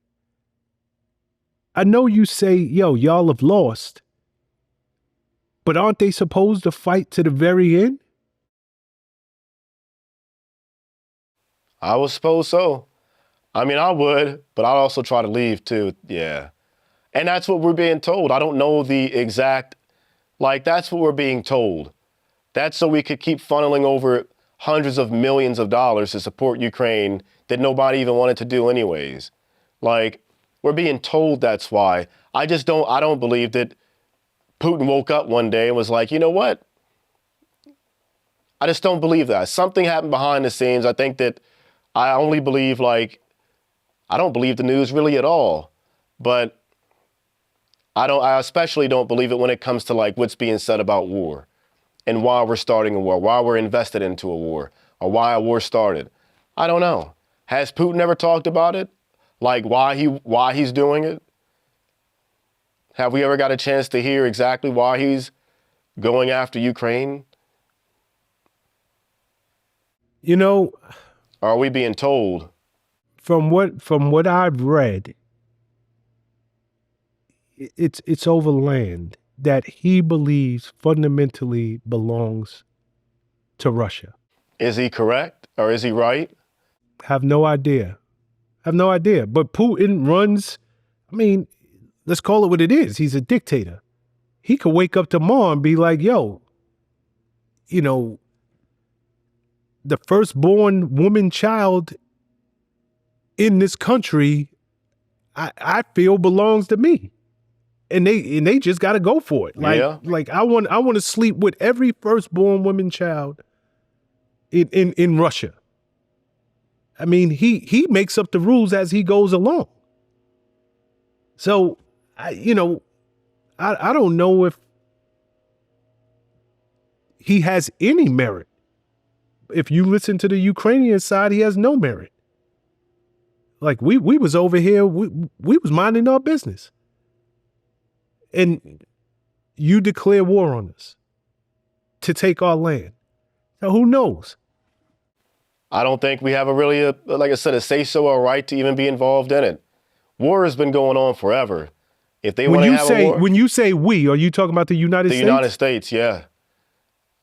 I know you say, y'all have lost. But aren't they supposed to fight to the very end? I would suppose so. I mean, I would, but I'd also try to leave too. Yeah. And that's what we're being told. I don't know the exact, that's what we're being told. That's so we could keep funneling over hundreds of millions of dollars to support Ukraine that nobody even wanted to do anyways. We're being told that's why. I don't believe that Putin woke up one day and was like, you know what? I just don't believe that. Something happened behind the scenes. I think that I only believe I don't believe the news really at all, but I especially don't believe it when it comes to what's being said about war and why we're starting a war, why we're invested into a war, or why a war started. I don't know. Has Putin ever talked about it? Why he's doing it? Have we ever got a chance to hear exactly why he's going after Ukraine? Or are we being told? From what I've read, it's over land that he believes fundamentally belongs to Russia. Is he correct or is he right? Have no idea. But Putin runs, I mean, let's call it what it is. He's a dictator. He could wake up tomorrow and be like, yo, you know, the firstborn woman child in this country, I feel belongs to me. And they just got to go for it. Like I want to sleep with every firstborn woman child in Russia. I mean, he makes up the rules as he goes along. So, I don't know if he has any merit. If you listen to the Ukrainian side, he has no merit. Like we was over here, we was minding our business. And you declare war on us to take our land. Now, who knows? I don't think we have like I said, a say-so or right to even be involved in it. War has been going on forever. If they want to have a war. When you say we, are you talking about the United States? The United States, yeah.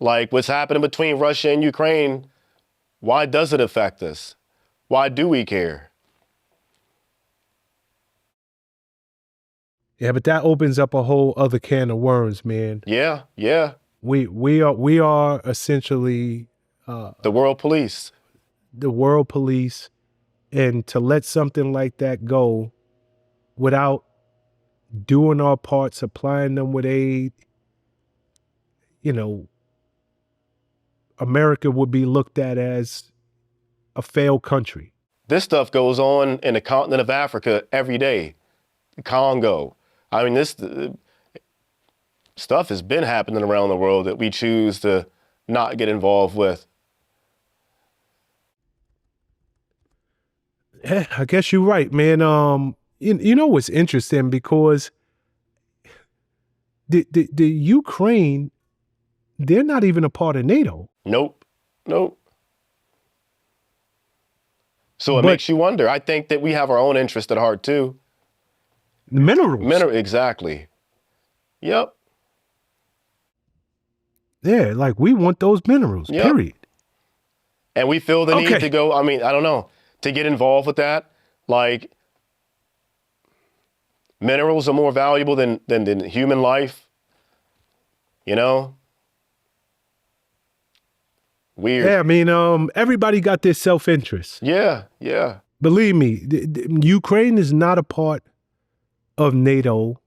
Like what's happening between Russia and Ukraine, why does it affect us? Why do we care? Yeah, but that opens up a whole other can of worms, man. Yeah. We are essentially the world police. The world police, and to let something like that go without doing our part, supplying them with aid, America would be looked at as a failed country. This stuff goes on in the continent of Africa every day. Congo. I mean, this stuff has been happening around the world that we choose to not get involved with. Yeah, I guess you're right, man. You know what's interesting, because the Ukraine, they're not even a part of NATO. Nope. So it makes you wonder. I think that we have our own interest at heart too. Minerals. Exactly. Yep. Yeah, like we want those minerals, period. And we feel the need to go, I mean, I don't know, to get involved with that. Like, minerals are more valuable than human life. Weird. Yeah, I mean, everybody got their self-interest. Yeah. Believe me, Ukraine is not a part of NATO.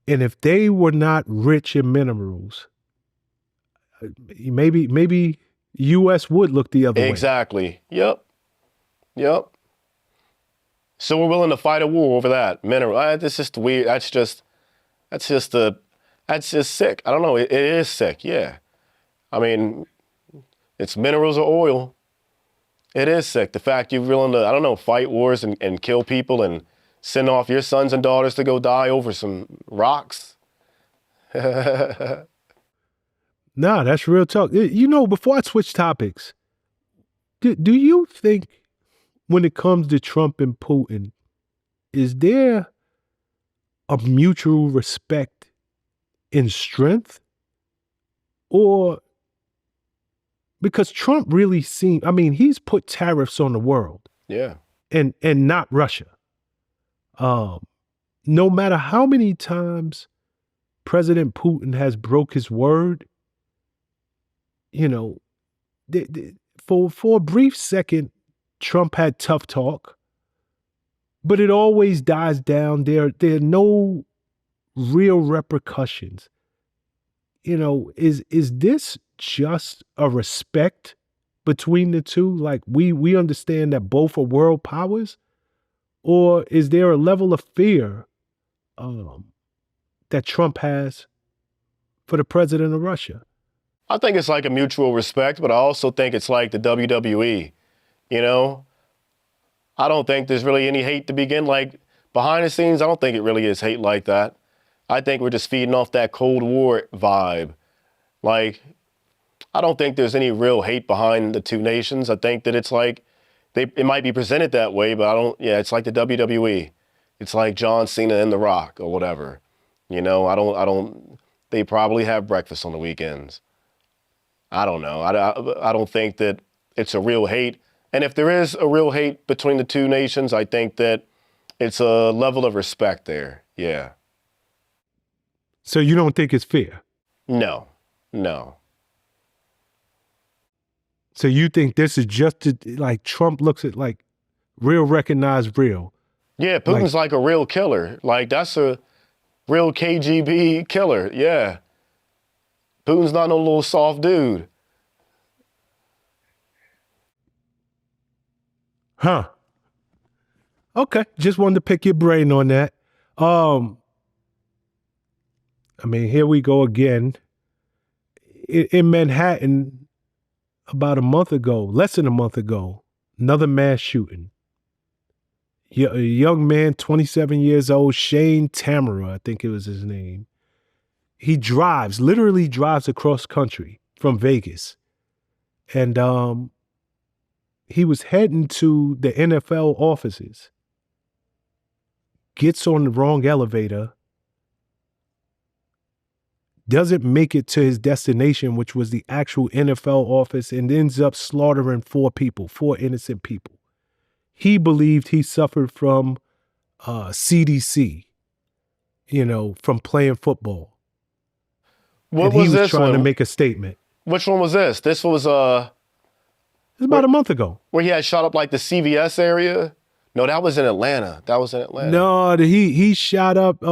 And if they were not rich in minerals, maybe U.S. would look the other way. Exactly. Yep. So we're willing to fight a war over that mineral. That's just weird. That's just sick. I don't know. It is sick. Yeah. I mean, it's minerals or oil. It is sick. The fact you're willing to, I don't know, fight wars and kill people and send off your sons and daughters to go die over some rocks. Nah, that's real talk. Before I switch topics, do you think when it comes to Trump and Putin, is there a mutual respect in strength? Or because Trump really he's put tariffs on the world. Yeah. And not Russia. No matter how many times President Putin has broke his word, for a brief second, Trump had tough talk, but it always dies down. There are no real repercussions. Is this just a respect between the two? Like we understand that both are world powers, or is there a level of fear that Trump has for the president of Russia? I think it's like a mutual respect, but I also think it's like the WWE. I don't think there's really any hate to begin. Like behind the scenes, I don't think it really is hate like that. I think we're just feeding off that Cold War vibe. Like, I don't think there's any real hate behind the two nations. I think that it's like it might be presented that way, but I don't. Yeah, it's like the WWE. It's like John Cena and The Rock or whatever. You know, I don't. They probably have breakfast on the weekends. I don't know. I don't think that it's a real hate. And if there is a real hate between the two nations, I think that it's a level of respect there. Yeah. So you don't think it's fair? No. So you think this is just like Trump looks at like real recognized real? Yeah, Putin's like a real killer. Like that's a real KGB killer. Yeah. Putin's not no little soft dude. Huh. Okay. Just wanted to pick your brain on that. I mean, here we go again. In Manhattan, about a month ago, less than a month ago, another mass shooting. A young man, 27 years old, Shane Tamara, I think it was his name. He literally drives across country from Vegas. And he was heading to the NFL offices. Gets on the wrong elevator. Doesn't make it to his destination, which was the actual NFL office, and ends up slaughtering four innocent people. He believed he suffered from CDC, from playing football. What was this one? He was trying to make a statement. Which one was this? This was It was about a month ago. Where he had shot up like the CVS area? No, that was in Atlanta. No, he shot up,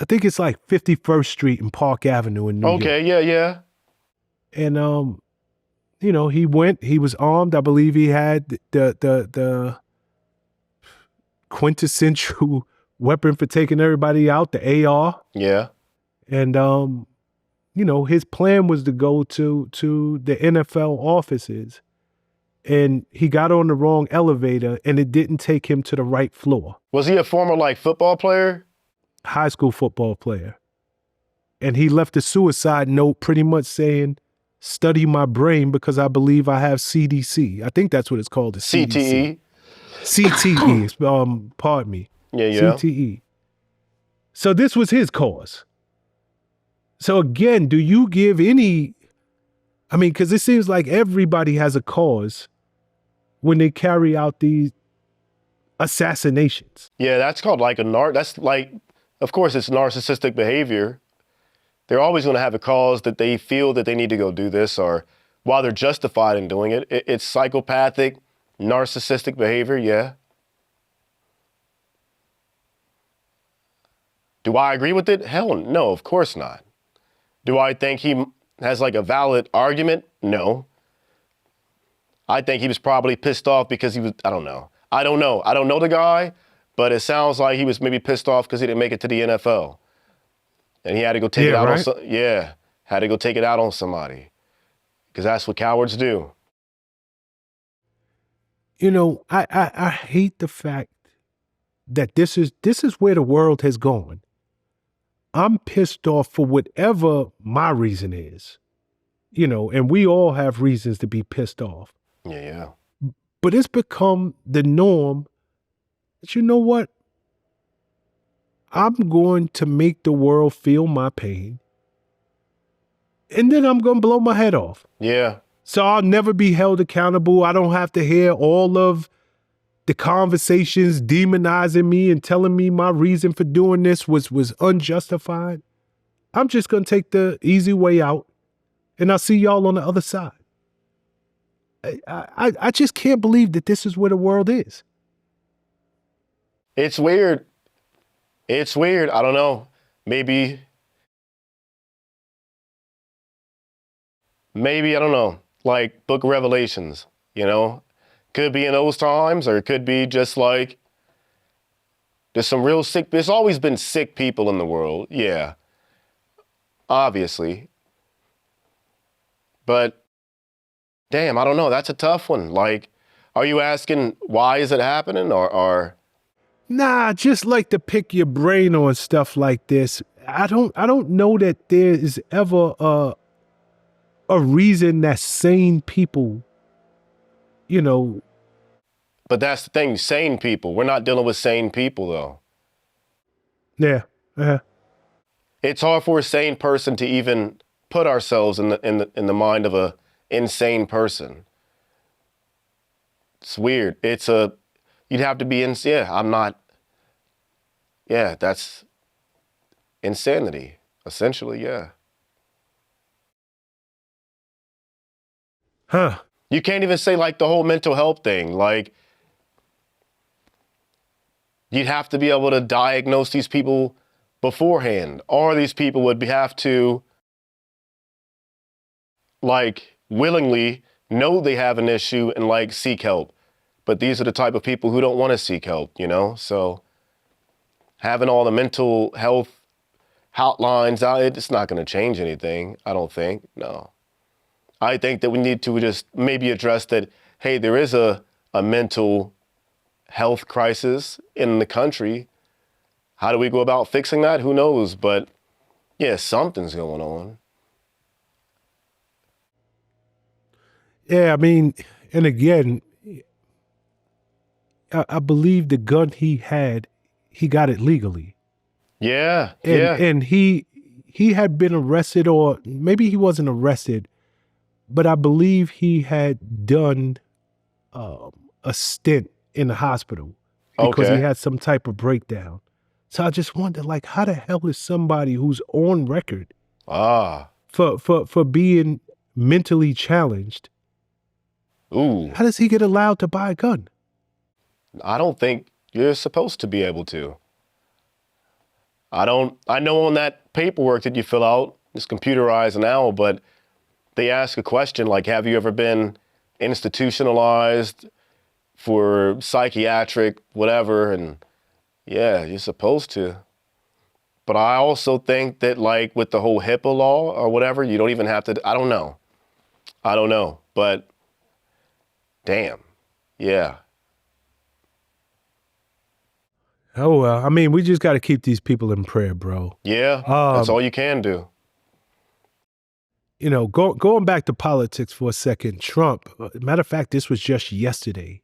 I think it's like 51st Street and Park Avenue in New York. Okay, yeah. And, he was armed. I believe he had the quintessential weapon for taking everybody out, the AR. Yeah. And, his plan was to go to the NFL offices, and he got on the wrong elevator and it didn't take him to the right floor. Was he a former football player? High school football player. And he left a suicide note pretty much saying, study my brain because I believe I have CDC. I think that's what it's called. CTE. CTE, pardon me. Yeah. CTE. So this was his cause. So again, do you give because it seems like everybody has a cause when they carry out these assassinations. Yeah, that's called of course it's narcissistic behavior. They're always going to have a cause that they feel that they need to go do this, or while they're justified in doing it. It's psychopathic, narcissistic behavior, yeah. Do I agree with it? Hell no, of course not. Do I think he has a valid argument? No. I think he was probably pissed off because I don't know. I don't know the guy, but it sounds like he was maybe pissed off because he didn't make it to the NFL. And he had to go take it out on had to go take it out on somebody. Because that's what cowards do. I hate the fact that this is where the world has gone. I'm pissed off for whatever my reason is, and we all have reasons to be pissed off. Yeah. But it's become the norm that, you know what? I'm going to make the world feel my pain, and then I'm going to blow my head off. Yeah. So I'll never be held accountable. I don't have to hear all of the conversations demonizing me and telling me my reason for doing this was unjustified. I'm just going to take the easy way out, and I'll see y'all on the other side. I just can't believe that this is where the world is. It's weird. I don't know. Maybe, I don't know, like Book of Revelations, Could be in those times, or it could be just there's some real sick, there's always been sick people in the world, yeah, obviously. But, damn, I don't know, that's a tough one. Are you asking why is it happening, or? Nah, just like to pick your brain on stuff like this. I don't know that there is ever a reason that sane people, you know. But that's the thing, sane people. We're not dealing with sane people, though. Yeah. It's hard for a sane person to even put ourselves in the mind of a insane person. It's weird. You'd have to be that's insanity, essentially, yeah. Huh. You can't even say like the whole mental health thing. Like, you'd have to be able to diagnose these people beforehand, or these people would have to, like, willingly know they have an issue and, like, seek help. But these are the type of people who don't want to seek help, you know? So having all the mental health hotlines out, it's not going to change anything, I don't think, no. I think that we need to just maybe address that, hey, there is a mental health crisis in the country. How do we go about fixing that? Who knows? But yeah, something's going on. Yeah, I mean, and again, I believe the gun he had, he got it legally. Yeah, And he had been arrested, or maybe he wasn't arrested, but I believe he had done a stint in the hospital because he had some type of breakdown. So I just wonder, like, how the hell is somebody who's on record for being mentally challenged, Ooh. how does he get allowed to buy a gun? I don't think you're supposed to be able to. I know on that paperwork that you fill out, it's computerized now, but they ask a question like, have you ever been institutionalized for psychiatric whatever? And yeah, you're supposed to. But I also think that, like, with the whole HIPAA law or whatever, you don't even have to, I don't know, but damn, yeah. Oh, well, I mean, we just got to keep these people in prayer, bro. Yeah, that's all you can do. You know, going back to politics for a second, Trump, matter of fact, this was just yesterday.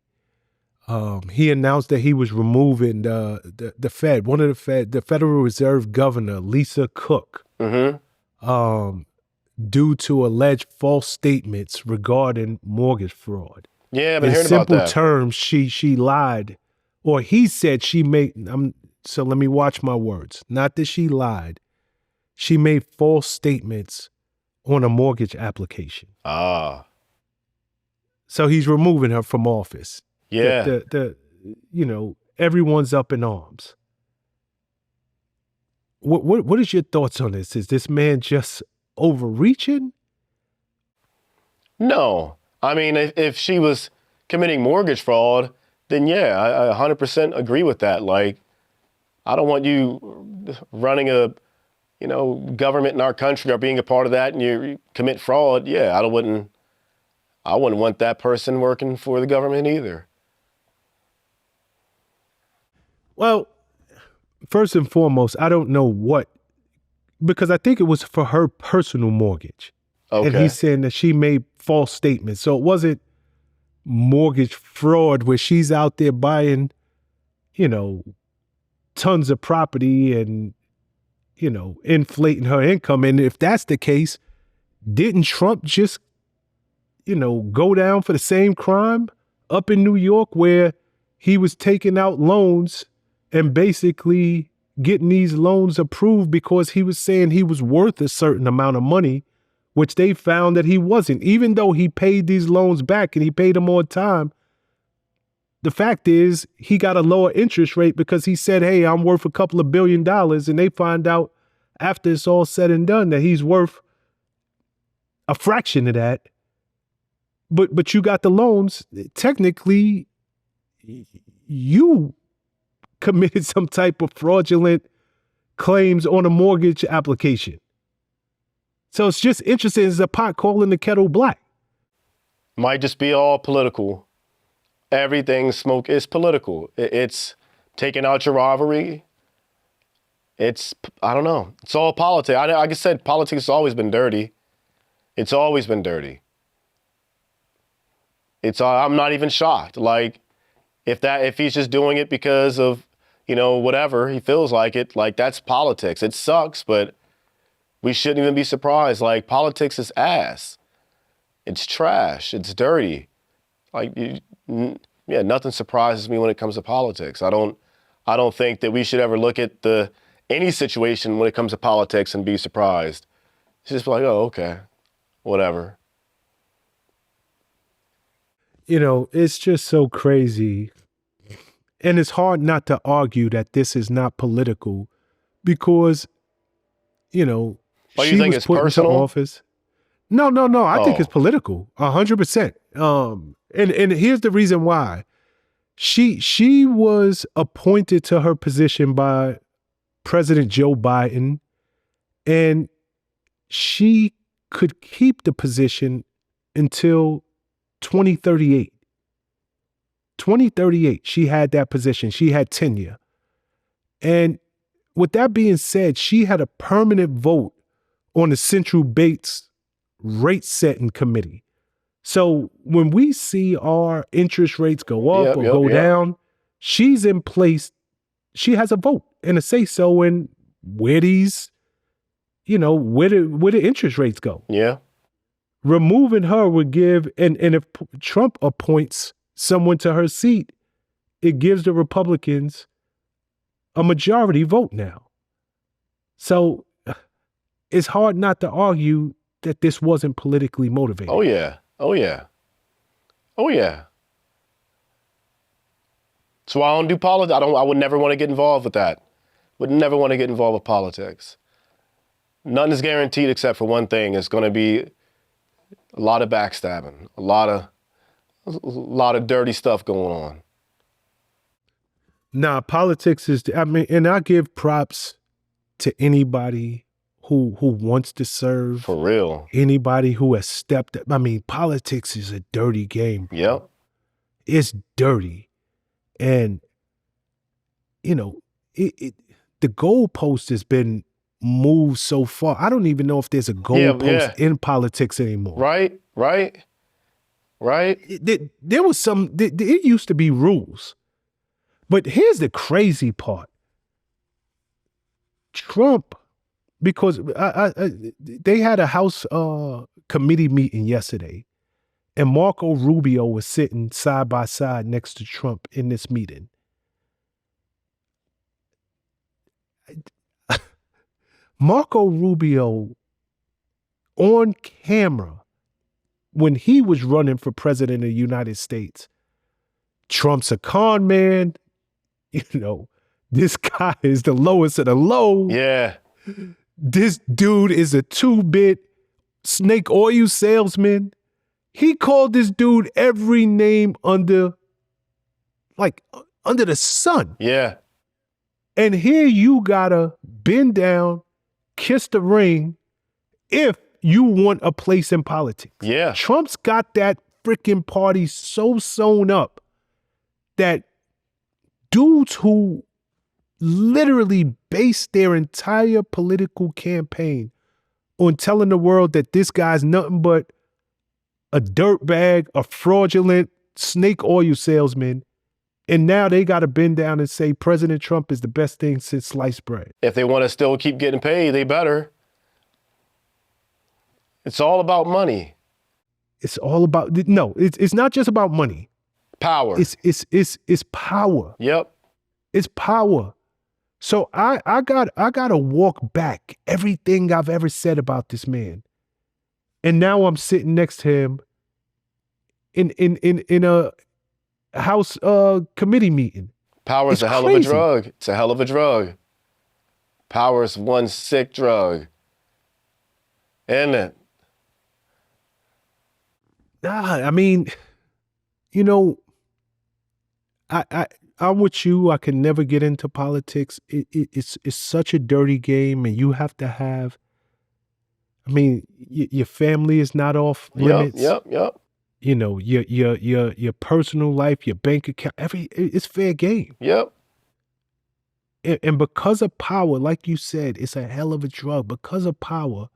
He announced that he was removing the Fed, the Federal Reserve Governor, Lisa Cook, due to alleged false statements regarding mortgage fraud. Yeah, I've been hearing about that. In simple terms, she lied, or he said she made, so let me watch my words. Not that she lied. She made false statements on a mortgage application. So he's removing her from office. Yeah. Everyone's up in arms. What is your thoughts on this? Is this man just overreaching? No. I mean, if she was committing mortgage fraud, then yeah, I 100% agree with that. Like, I don't want you running a, government in our country or being a part of that and you commit fraud. Yeah, I wouldn't want that person working for the government either. Well, first and foremost, I don't know because I think it was for her personal mortgage. Okay. And he's saying that she made false statements. So it wasn't mortgage fraud where she's out there buying, tons of property and, inflating her income. And if that's the case, didn't Trump just, go down for the same crime up in New York where he was taking out loans and basically getting these loans approved because he was saying he was worth a certain amount of money, which they found that he wasn't. Even though he paid these loans back and he paid them on time, the fact is he got a lower interest rate because he said, hey, I'm worth a couple of $1 billion. And they find out after it's all said and done that he's worth a fraction of that. But you got the loans. Technically, you committed some type of fraudulent claims on a mortgage application. So it's just interesting. It's a pot calling the kettle black. Might just be all political. Everything smoke is political. It's taking out your rivalry. I don't know. It's all politics. Like I said, politics has always been dirty. It's always been dirty. I'm not even shocked. Like, if he's just doing it because of, whatever he feels like it, like, that's politics. It sucks, but we shouldn't even be surprised. Like, politics is ass. It's trash. It's dirty. Like, nothing surprises me when it comes to politics. I don't think that we should ever look at any situation when it comes to politics and be surprised. It's just like, oh, okay, whatever. It's just so crazy. And it's hard not to argue that this is not political because, you think it's put personal? into office. No. I think it's political, 100%. And here's the reason why. She was appointed to her position by President Joe Biden, and she could keep the position until 2038. 2038, she had that position. She had tenure. And with that being said, she had a permanent vote on the Central Bank's rate setting committee. So when we see our interest rates go up or go down, she's in place. She has a vote and a say so in where these, where the interest rates go. Yeah. Removing her would give, and if Trump appoints someone to her seat, it gives the Republicans a majority vote now. So it's hard not to argue that this wasn't politically motivated. Oh, yeah. So I don't do politics. I would never want to get involved with that. Would never want to get involved with politics. Nothing is guaranteed except for one thing. It's going to be a lot of backstabbing, a lot of dirty stuff going on. Nah, politics is, and I give props to anybody who wants to serve. For real. Anybody who has stepped up. Politics is a dirty game, bro. Yep. It's dirty. And, the goalpost has been moved so far. I don't even know if there's a goalpost in politics anymore. Right. There was it used to be rules. But here's the crazy part. Trump, because they had a House committee meeting yesterday, and Marco Rubio was sitting side by side next to Trump in this meeting. Marco Rubio, on camera, when he was running for president of the United States, Trump's a con man. This guy is the lowest of the low. Yeah. This dude is a 2-bit snake oil salesman. He called this dude every name under the sun. Yeah. And here you gotta bend down, kiss the ring if you want a place in politics. Yeah. Trump's got that freaking party so sewn up that dudes who literally base their entire political campaign on telling the world that this guy's nothing but a dirtbag, a fraudulent snake oil salesman, and now they got to bend down and say President Trump is the best thing since sliced bread. If they want to still keep getting paid, they better. It's all about money. It's all about, no, it's not just about money. Power. It's power. Yep. It's power. So I gotta walk back everything I've ever said about this man. And now I'm sitting next to him in a House committee meeting. Power is a hell of a drug. It's a hell of a drug. Power is one sick drug. Isn't it? Nah, I'm with you. I can never get into politics. It's such a dirty game, and you have to have. Your family is not off limits. Yep. Your personal life, your bank account, it's fair game. Yep. And because of power, like you said, it's a hell of a drug. Because of power,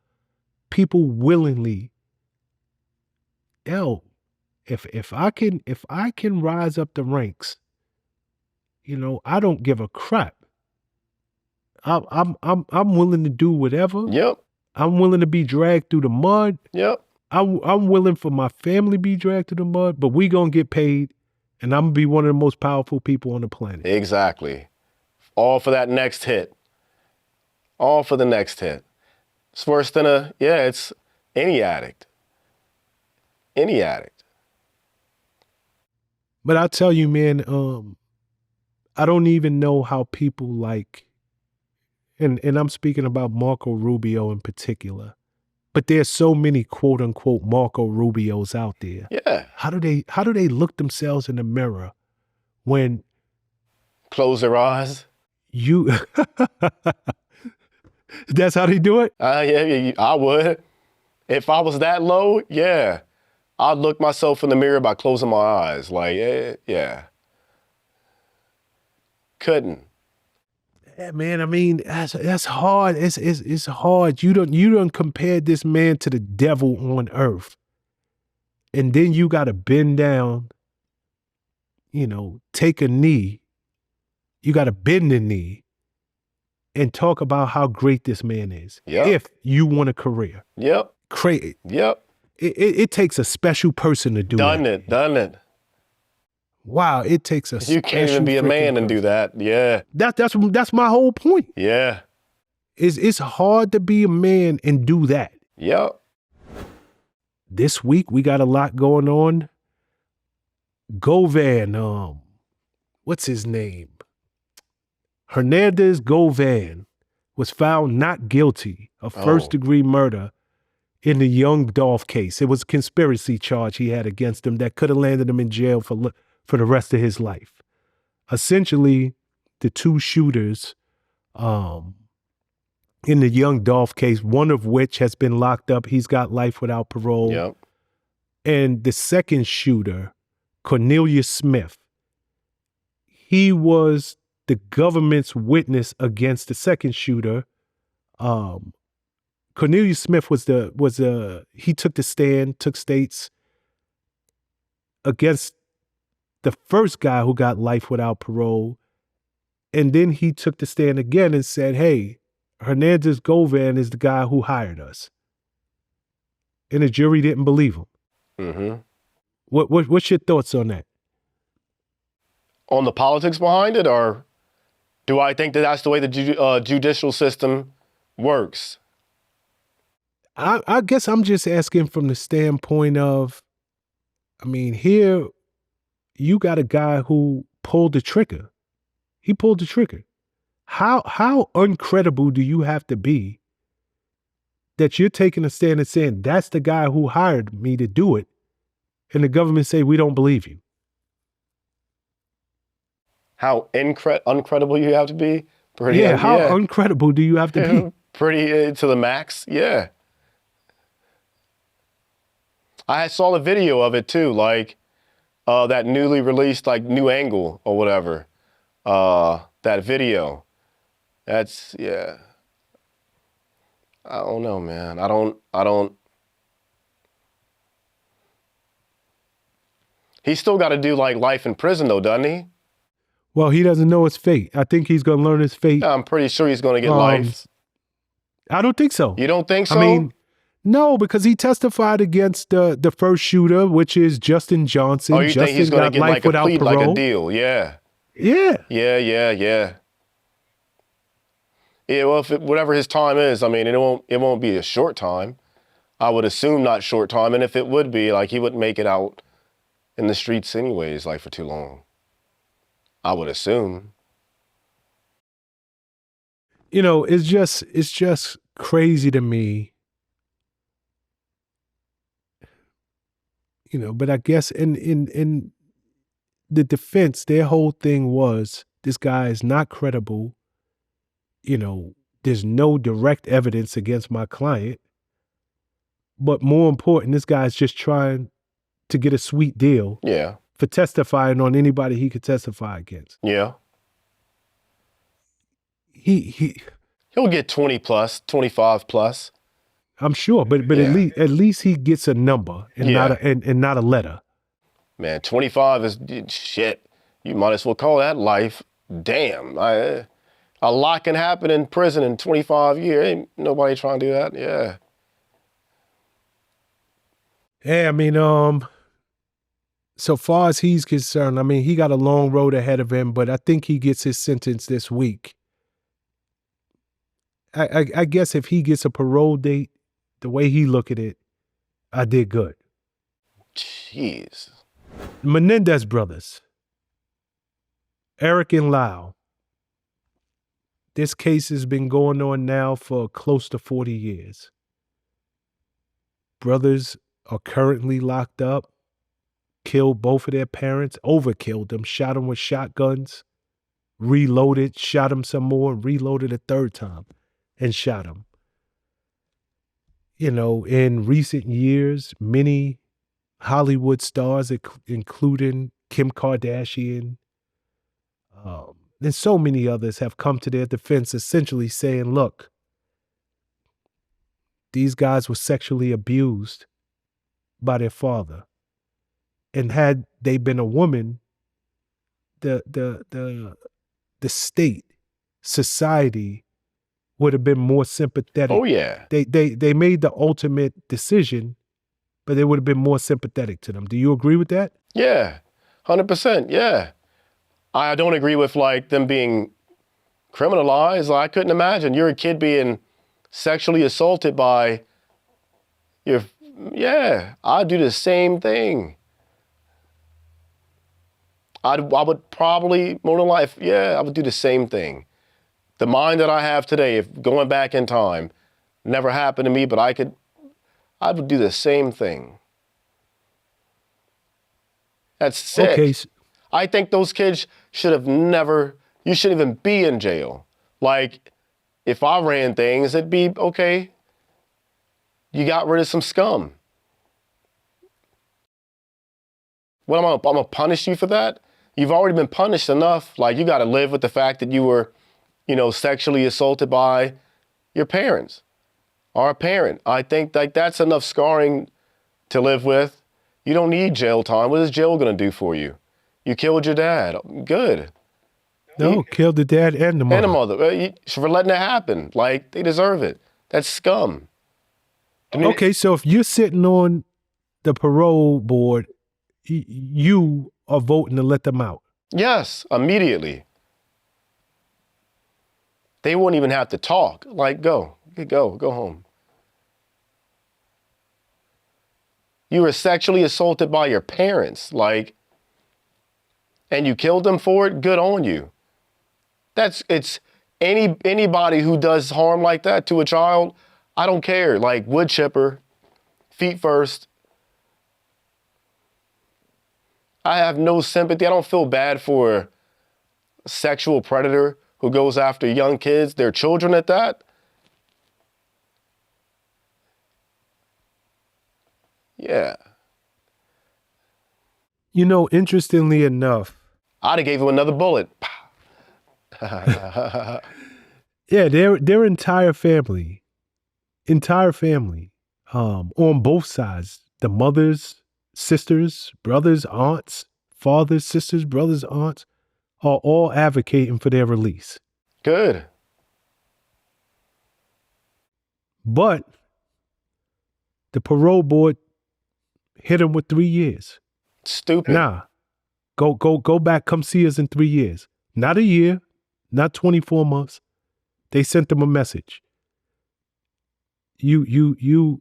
people willingly yo, if I can rise up the ranks, I don't give a crap. I'm willing to do whatever. Yep. I'm willing to be dragged through the mud. Yep. I'm willing for my family to be dragged through the mud, but we gonna get paid, and I'm gonna be one of the most powerful people on the planet. Exactly. All for that next hit. All for the next hit. It's worse than it's any addict. Any addict. But I tell you, man, I don't even know how people like, and I'm speaking about Marco Rubio in particular, but there's so many quote unquote Marco Rubios out there. Yeah. How do they look themselves in the mirror when close their eyes? That's how they do it? Yeah, I would. If I was that low, yeah. I'd look myself in the mirror by closing my eyes. Like, yeah. Couldn't. Yeah, man, I mean, that's hard. It's hard. You don't compare this man to the devil on earth. And then you gotta bend down, take a knee. You gotta bend the knee and talk about how great this man is. Yep. If you want a career. Yep. Yep. It takes a special person to do that. Done it. Wow, it takes a special You can't even be a man and do that. Yeah. That's my whole point. Yeah. It's hard to be a man and do that. Yep. This week we got a lot going on. Govan, what's his name? Hernandez Govan was found not guilty of first-degree murder in the young Dolph case. It was a conspiracy charge he had against him that could have landed him in jail for the rest of his life. Essentially, the two shooters in the young Dolph case, one of which has been locked up. He's got life without parole. Yep. And the second shooter, Cornelius Smith, he was the government's witness against the second shooter. Cornelius Smith he took the stand, took states against the first guy who got life without parole. And then he took the stand again and said, hey, Hernandez Govan is the guy who hired us. And the jury didn't believe him. Mm-hmm. What's your thoughts on that? On the politics behind it, or do I think that that's the way the judicial system works? I guess I'm just asking from the standpoint of, I mean, here you got a guy who pulled the trigger. He pulled the trigger. How uncredible do you have to be that you're taking a stand and saying, that's the guy who hired me to do it, and the government say, we don't believe you? How uncredible you have to be? Uncredible do you have to be? Pretty to the max, yeah. I saw the video of it too, like that newly released, like New Angle or whatever. That video. That's, yeah. I don't know, man. I don't. He's still got to do like life in prison though, doesn't he? Well, he doesn't know his fate. I think he's going to learn his fate. I'm pretty sure he's going to get life. I don't think so. You don't think so? I mean, no, because he testified against the first shooter, which is Justin Johnson. Oh, you think he's going to get like a plea, like a deal? Yeah. Yeah. Yeah. Yeah, well, whatever his time is, I mean, it won't be a short time. I would assume not short time, and if it would be, like, he wouldn't make it out in the streets anyways, like, for too long. I would assume. It's just crazy to me. But I guess in the defense, their whole thing was, this guy is not credible. There's no direct evidence against my client. But more important, this guy's just trying to get a sweet deal. Yeah. For testifying on anybody he could testify against. Yeah. He'll get 20 plus, 25 plus. I'm sure, but Yeah. at least he gets a number and Yeah. not a letter. Man, 25 is shit. You might as well call that life. Damn. A lot can happen in prison in 25 years. Ain't nobody trying to do that. Yeah. Yeah, I mean, so far as he's concerned, I mean, he got a long road ahead of him, but I think he gets his sentence this week. I guess if he gets a parole date, the way he look at it, I did good. Jeez. Menendez brothers, Eric and Lau. This case has been going on now for close to 40 years. Brothers are currently locked up, killed both of their parents, overkilled them, shot them with shotguns, reloaded, shot them some more, reloaded a third time, and shot them. You know, in recent years, many Hollywood stars, including Kim Kardashian, and so many others, have come to their defense, essentially saying, look, these guys were sexually abused by their father. And had they been a woman, the state, society would have been more sympathetic. Oh, yeah. They made the ultimate decision, but they would have been more sympathetic to them. Do you agree with that? Yeah. 100%. Yeah. I don't agree with like them being criminalized. I couldn't imagine you're a kid being sexually assaulted by your, yeah, I'd do the same thing. I would probably, more than life, yeah, I would do the same thing. The mind that I have today, if going back in time, never happened to me, but I would do the same thing. That's sick. Okay. I think those kids should have never, you shouldn't even be in jail. Like, if I ran things, it'd be, okay, you got rid of some scum. What am I'm gonna punish you for that? You've already been punished enough. Like, you gotta live with the fact that you were, you know, sexually assaulted by your parents or a parent. I think like that's enough scarring to live with. You don't need jail time. What is jail gonna do for you? You killed your dad. Good. No, killed the dad and the mother. And the mother. For letting it happen. Like, they deserve it. That's scum. I mean, okay, so if you're sitting on the parole board, you are voting to let them out. yes, immediately. They wouldn't even have to talk. Like, go home. You were sexually assaulted by your parents, like, and you killed them for it. Good on you. It's anybody who does harm like that to a child. I don't care. Like, wood chipper, feet first. I have no sympathy. I don't feel bad for a sexual predator who goes after young kids, their children at that. Yeah. You know, interestingly enough, I'd have gave him another bullet. yeah, their entire family, on both sides, the mothers, sisters, brothers, aunts, fathers, sisters, brothers, aunts, are all advocating for their release. Good. But the parole board hit them with 3 years. Stupid. Nah, go back, come see us in 3 years. Not a year, not 24 months. They sent them a message. You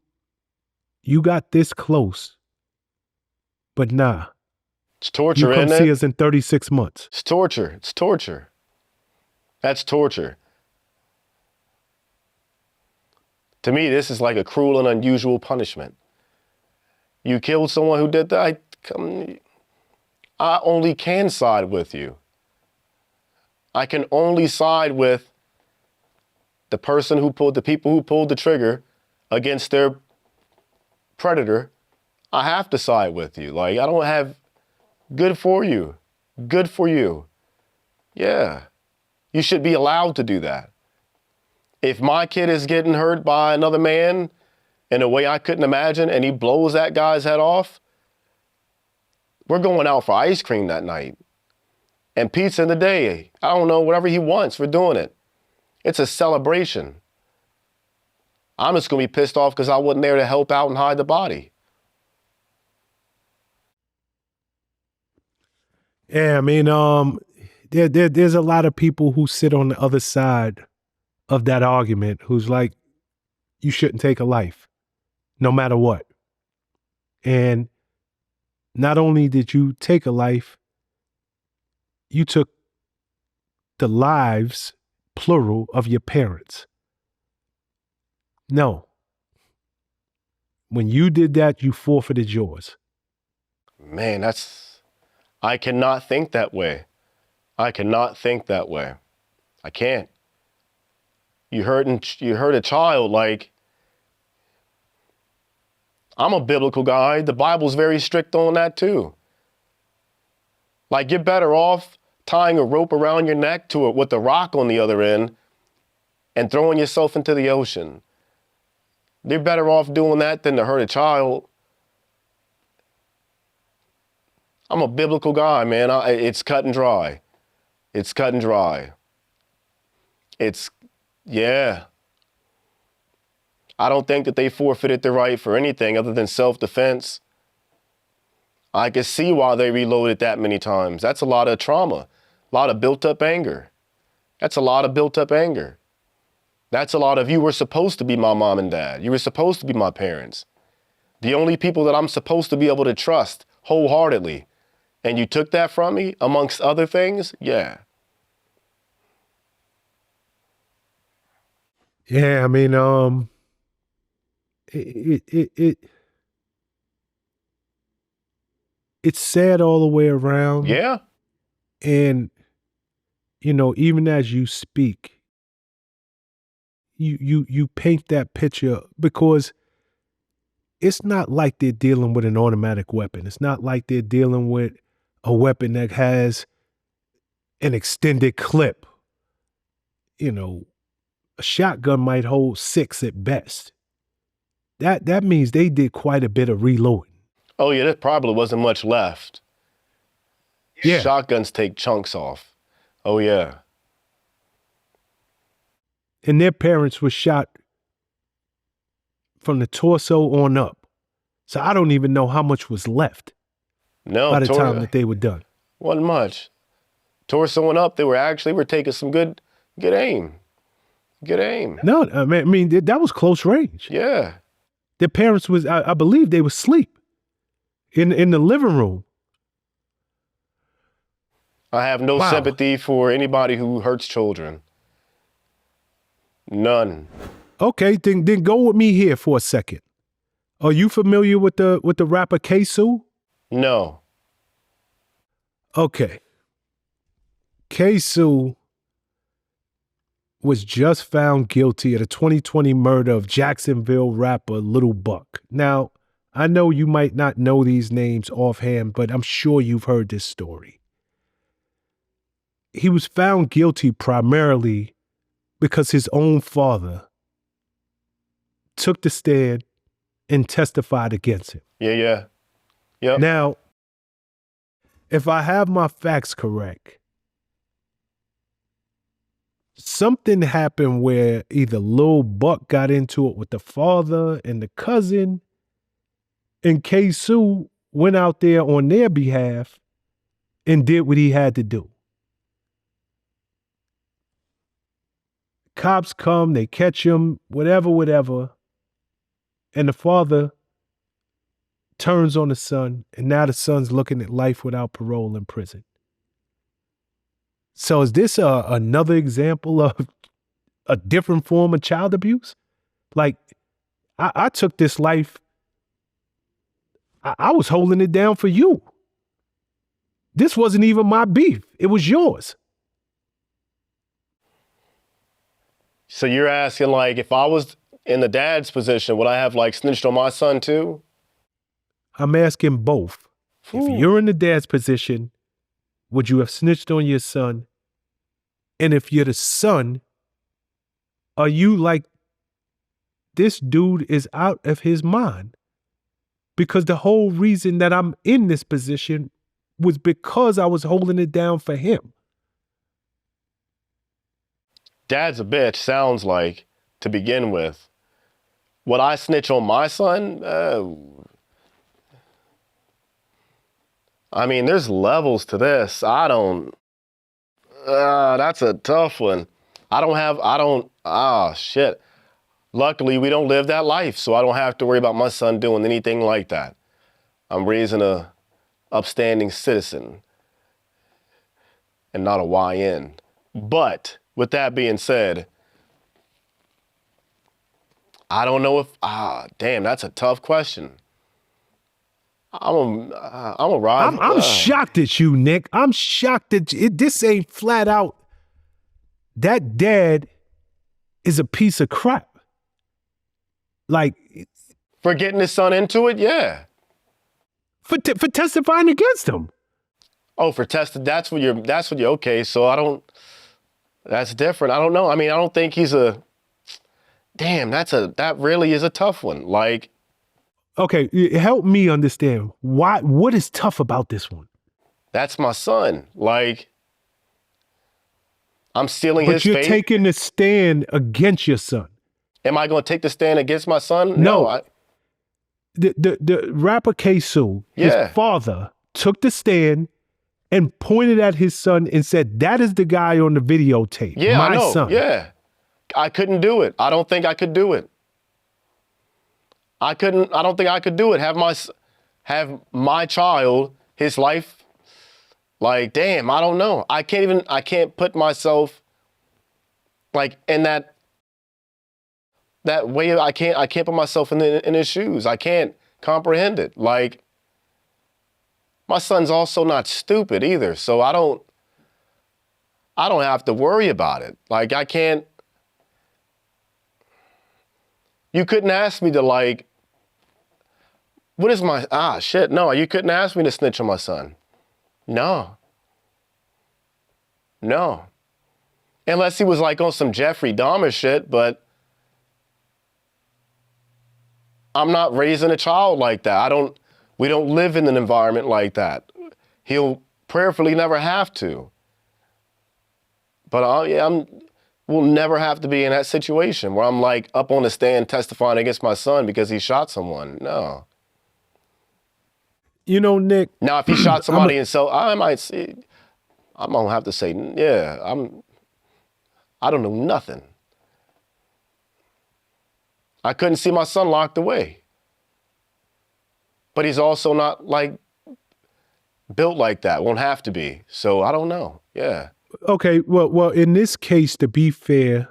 got this close, but nah. It's torture, You come isn't see it? us in 36 months. It's torture. It's torture. That's torture. To me, this is like a cruel and unusual punishment. You killed someone who did that. I only can side with you. I can only side with the people who pulled the trigger against their predator. I have to side with you. Like, I don't have, good for you. Good for you. Yeah. You should be allowed to do that. If my kid is getting hurt by another man in a way I couldn't imagine, and he blows that guy's head off, we're going out for ice cream that night. And pizza in the day. I don't know, whatever he wants, we're doing it. It's a celebration. I'm just going to be pissed off because I wasn't there to help out and hide the body. Yeah, I mean, there's a lot of people who sit on the other side of that argument who's like, you shouldn't take a life, no matter what. And not only did you take a life, you took the lives, plural, of your parents. No. When you did that, you forfeited yours. Man, I cannot think that way. I cannot think that way. I can't. You hurt a child. Like, I'm a biblical guy. The Bible's very strict on that too. Like, you're better off tying a rope around your neck to it with a rock on the other end and throwing yourself into the ocean. You're better off doing that than to hurt a child. I'm a biblical guy, man. It's cut and dry. It's cut and dry. Yeah. I don't think that they forfeited the right for anything other than self-defense. I can see why they reloaded that many times. That's a lot of trauma, a lot of built-up anger. That's a lot of built-up anger. That's a lot of, you were supposed to be my mom and dad. You were supposed to be my parents. The only people that I'm supposed to be able to trust wholeheartedly. And you took that from me, amongst other things? Yeah. Yeah, I mean, it's sad all the way around. Yeah. And, you know, even as you speak, you paint that picture, because it's not like they're dealing with an automatic weapon. It's not like they're dealing with a weapon that has an extended clip. You know, a shotgun might hold 6 at best. That means they did quite a bit of reloading. Oh yeah, there probably wasn't much left. Yeah. Shotguns take chunks off. Oh yeah. And their parents were shot from the torso on up. So I don't even know how much was left by the time that they were done. Wasn't much. Torso and up, they were taking some good aim. Good aim. No, I mean that was close range. Yeah. Their parents was, I believe they were asleep in the living room. I have no sympathy for anybody who hurts children. None. Okay, then go with me here for a second. Are you familiar with the rapper Ksoo? No. Okay. Ksoo was just found guilty of the 2020 murder of Jacksonville rapper Lil Buck. Now, I know you might not know these names offhand, but I'm sure you've heard this story. He was found guilty primarily because his own father took the stand and testified against him. Yeah. Yep. Now, if I have my facts correct, something happened where either Lil Buck got into it with the father and the cousin, and Ksoo went out there on their behalf and did what he had to do. Cops come, they catch him, whatever. And the father turns on the son, and now the son's looking at life without parole in prison. So is this another example of a different form of child abuse? Like, I took this life, I was holding it down for you. This wasn't even my beef. It was yours. So you're asking, like, if I was in the dad's position, would I have, like, snitched on my son too? I'm asking both. If you're in the dad's position, would you have snitched on your son? And if you're the son, are you like this dude is out of his mind. Because the whole reason that I'm in this position was because I was holding it down for him. Dad's a bitch, sounds like, to begin with. Would I snitch on my son? I mean, there's levels to this. That's a tough one. Shit. Luckily, we don't live that life, so I don't have to worry about my son doing anything like that. I'm raising a upstanding citizen and not a YN. But with that being said, I don't know if, damn, that's a tough question. I'm shocked at you, Nick. I'm shocked that this ain't flat out. That dad is a piece of crap. Like, for getting his son into it, yeah. For testifying against him. Oh, for testing, that's what you're okay. So that's different. I don't know. I mean, I don't think he's that really is a tough one. Like, okay, help me understand what is tough about this one? That's my son. Like, I'm stealing his fate. But you're fate. taking the stand against your son. Am I going to take the stand against my son? No. The rapper Ksoo, his father, took the stand and pointed at his son and said, "That is the guy on the videotape. Yeah, my I know. son." Yeah, I couldn't do it. I don't think I could do it. I don't think I could do it. Have my child, his life. Like, damn, I don't know. I can't put myself like in that way. I can't put myself in his shoes. I can't comprehend it. Like, my son's also not stupid either, so I don't have to worry about it. Like, I can't. You couldn't ask me to, like, what is my shit? No, you couldn't ask me to snitch on my son. No. Unless he was like on some Jeffrey Dahmer shit, but I'm not raising a child like that. We don't live in an environment like that. He'll prayerfully never have to. But we'll never have to be in that situation where I'm like up on the stand testifying against my son because he shot someone. No. You know, Nick. Now, if he shot somebody I might see, I'm gonna have to say, yeah, I don't know nothing. I couldn't see my son locked away. But he's also not like built like that, won't have to be. So I don't know, yeah. Okay, well, in this case, to be fair,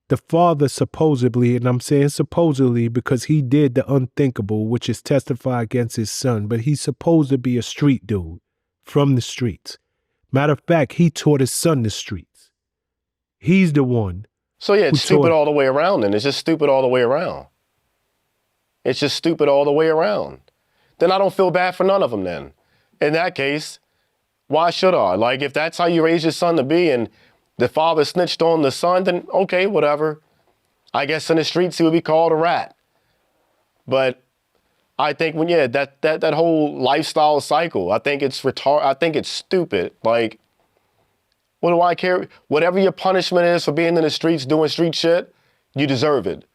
the father supposedly, and I'm saying supposedly because he did the unthinkable, which is testify against his son, but he's supposed to be a street dude from the streets. Matter of fact, he taught his son the streets. He's the one. So yeah, it's stupid all the way around, and it's just stupid all the way around. It's just stupid all the way around. Then I don't feel bad for none of them then. In that case, why should I? Like, if that's how you raise your son to be and the father snitched on the son, then okay, whatever. I guess in the streets he would be called a rat. But I think that whole lifestyle cycle, I think it's I think it's stupid. Like, what do I care? Whatever your punishment is for being in the streets doing street shit, you deserve it.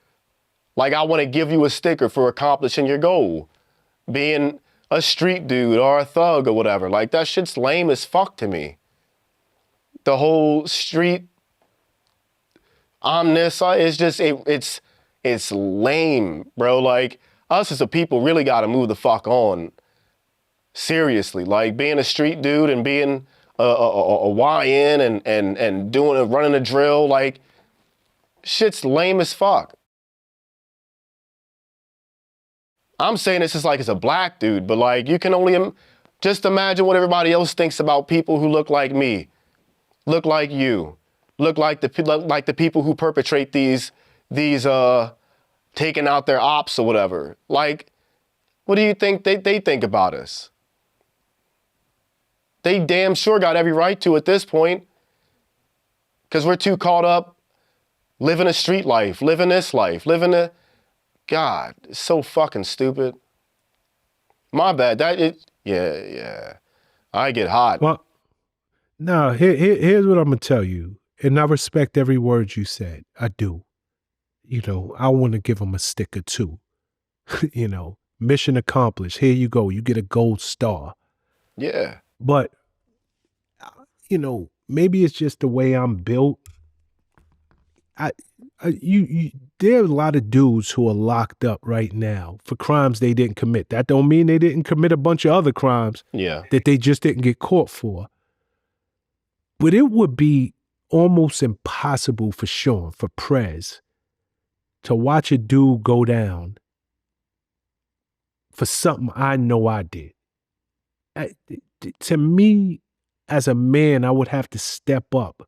Like, I want to give you a sticker for accomplishing your goal. Being a street dude or a thug or whatever. Like, that shit's lame as fuck to me. The whole street is just, it's lame, bro. Like, us as a people really got to move the fuck on. Seriously. Like, being a street dude and being a YN and running a drill, like, shit's lame as fuck. I'm saying this is like as a black dude, but like, you can only just imagine what everybody else thinks about people who look like me, look like you, look like the people who perpetrate these taking out their ops or whatever. Like, what do you think they think about us? They damn sure got every right to at this point, because we're too caught up living a street life, living this life, living God, it's so fucking stupid. My bad. Yeah. I get hot. Well, no, here's what I'm going to tell you. And I respect every word you said. I do. You know, I want to give them a stick or two. You know, mission accomplished. Here you go. You get a gold star. Yeah. But, you know, maybe it's just the way I'm built. There are a lot of dudes who are locked up right now for crimes they didn't commit. That don't mean they didn't commit a bunch of other crimes that they just didn't get caught for. But it would be almost impossible for Shawn, for Prez, to watch a dude go down for something I know I did. To me, as a man, I would have to step up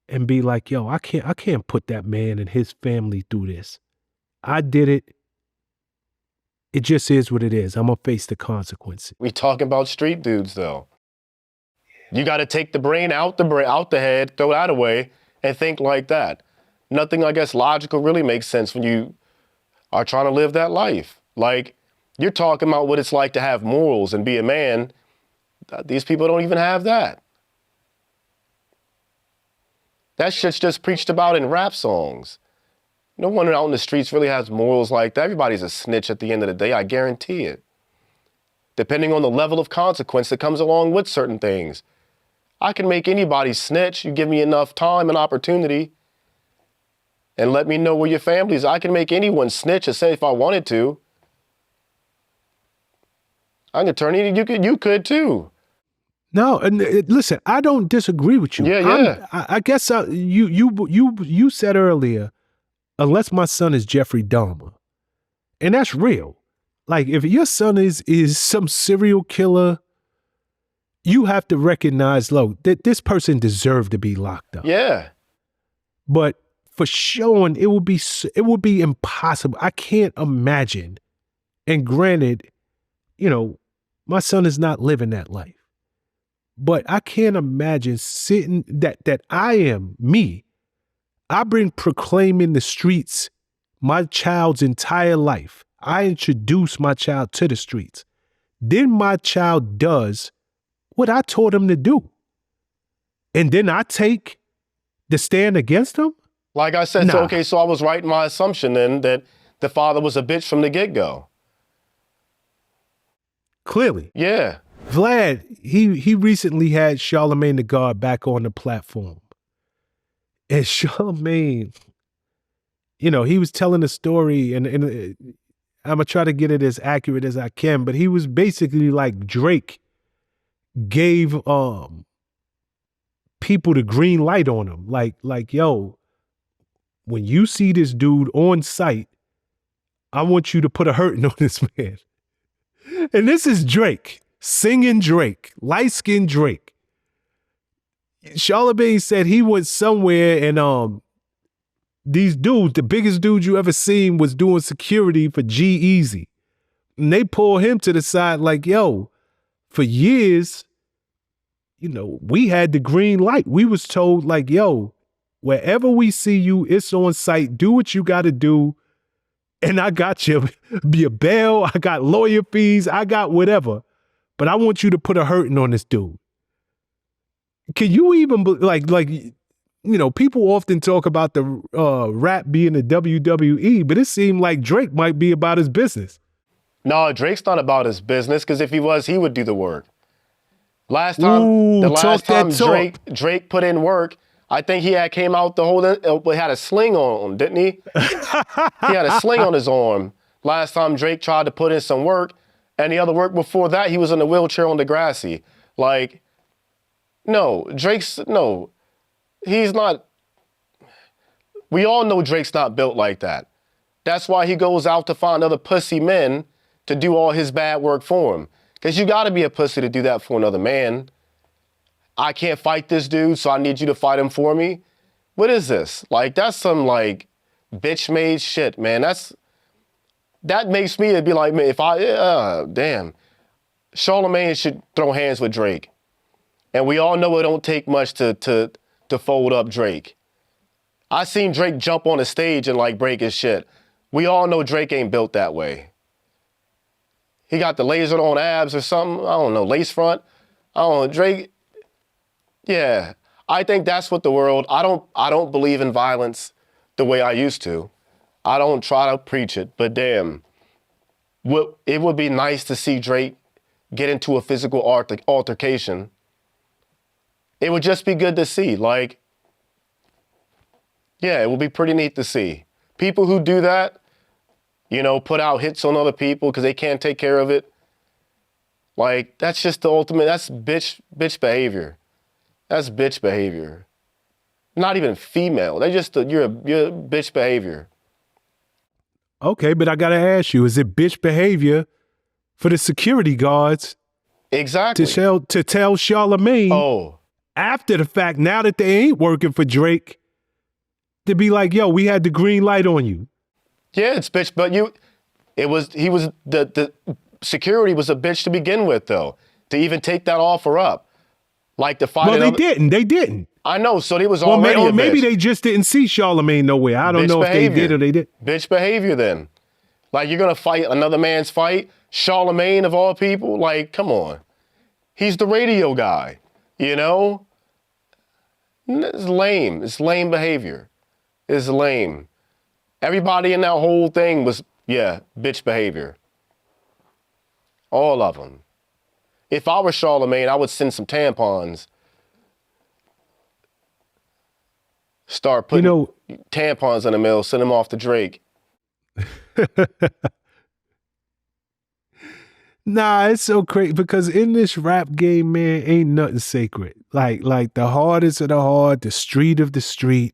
and be like, yo, I can't put that man and his family through this. I did it. It just is what it is. I'm gonna face the consequences. We talking about street dudes though. You got to take the brain out the head, throw that away, and think like that. Nothing, I guess, logical really makes sense when you are trying to live that life. Like, you're talking about what it's like to have morals and be a man. These people don't even have that. That shit's just preached about in rap songs. No one out in the streets really has morals like that. Everybody's a snitch at the end of the day, I guarantee it. Depending on the level of consequence that comes along with certain things. I can make anybody snitch. You give me enough time and opportunity and let me know where your family is. I can make anyone snitch or say if I wanted to. I can turn it, you could too. No, and listen, I don't disagree with you. Yeah. I guess you said earlier, unless my son is Jeffrey Dahmer, and that's real. Like, if your son is some serial killer, you have to recognize, look, that this person deserved to be locked up. Yeah. But for Shawn, it would be impossible. I can't imagine. And granted, you know, my son is not living that life. But I can't imagine sitting that I am me. I've been proclaiming the streets my child's entire life. I introduced my child to the streets. Then my child does what I told him to do. And then I take the stand against him? Like I said, so I was right in my assumption then that the father was a bitch from the get-go. Clearly. Yeah. Vlad, he recently had Charlamagne the God back on the platform. And Charlamagne, you know, he was telling a story, and I'm going to try to get it as accurate as I can, but he was basically like Drake gave people the green light on him. Like, yo, when you see this dude on site, I want you to put a hurting on this man. And this is Drake, singing Drake, light-skinned Drake. Charlamagne said he went somewhere and these dudes, the biggest dude you ever seen, was doing security for G-Eazy. And they pull him to the side like, yo, for years, you know, we had the green light. We was told like, yo, wherever we see you, it's on site. Do what you got to do. And I got your bail. I got lawyer fees. I got whatever. But I want you to put a hurting on this dude. Can you even, like, you know, people often talk about the rap being the WWE, but it seemed like Drake might be about his business. No, Drake's not about his business, because if he was, he would do the work. The last time Drake put in work, I think he came out had a sling on him, didn't he? He had a sling on his arm. Last time Drake tried to put in some work, and the other work before that, he was in a wheelchair on Degrassi. Like, no, he's not. We all know Drake's not built like that. That's why he goes out to find other pussy men to do all his bad work for him. Because you got to be a pussy to do that for another man. I can't fight this dude, so I need you to fight him for me. What is this? Like, that's some, like, bitch-made shit, man. That makes me be like, man, damn. Charlamagne should throw hands with Drake. And we all know it don't take much to fold up Drake. I seen Drake jump on a stage and, like, break his shit. We all know Drake ain't built that way. He got the lasered on abs or something. I don't know, lace front. I don't know, Drake. Yeah, I think that's what the world. I don't believe in violence the way I used to. I don't try to preach it, but damn, it would be nice to see Drake get into a physical altercation. It would just be good to see. Like, yeah, it would be pretty neat to see. People who do that, you know, put out hits on other people because they can't take care of it. Like, that's just the ultimate, that's bitch behavior. That's bitch behavior. Not even female. They just, you're bitch behavior. Okay, but I gotta ask you, is it bitch behavior for the security guards Exactly. to tell Charlemagne after the fact, now that they ain't working for Drake, to be like, yo, we had the green light on you? Yeah, it's bitch, but the security was a bitch to begin with, though, to even take that offer up. Like the fight. Well, they didn't. I know, so they was already or a maybe bitch. they just didn't see Charlemagne nowhere. I don't know if they did or they did. Bitch behavior then. Like, you're gonna fight another man's fight? Charlemagne of all people? Like, come on. He's the radio guy, you know? It's lame. It's lame behavior. It's lame. Everybody in that whole thing was, bitch behavior. All of them. If I were Charlemagne, I would send some tampons. Start putting tampons in the mail, send them off to Drake. Nah, it's so crazy because in this rap game, man, ain't nothing sacred. Like the hardest of the hard, the street of the street.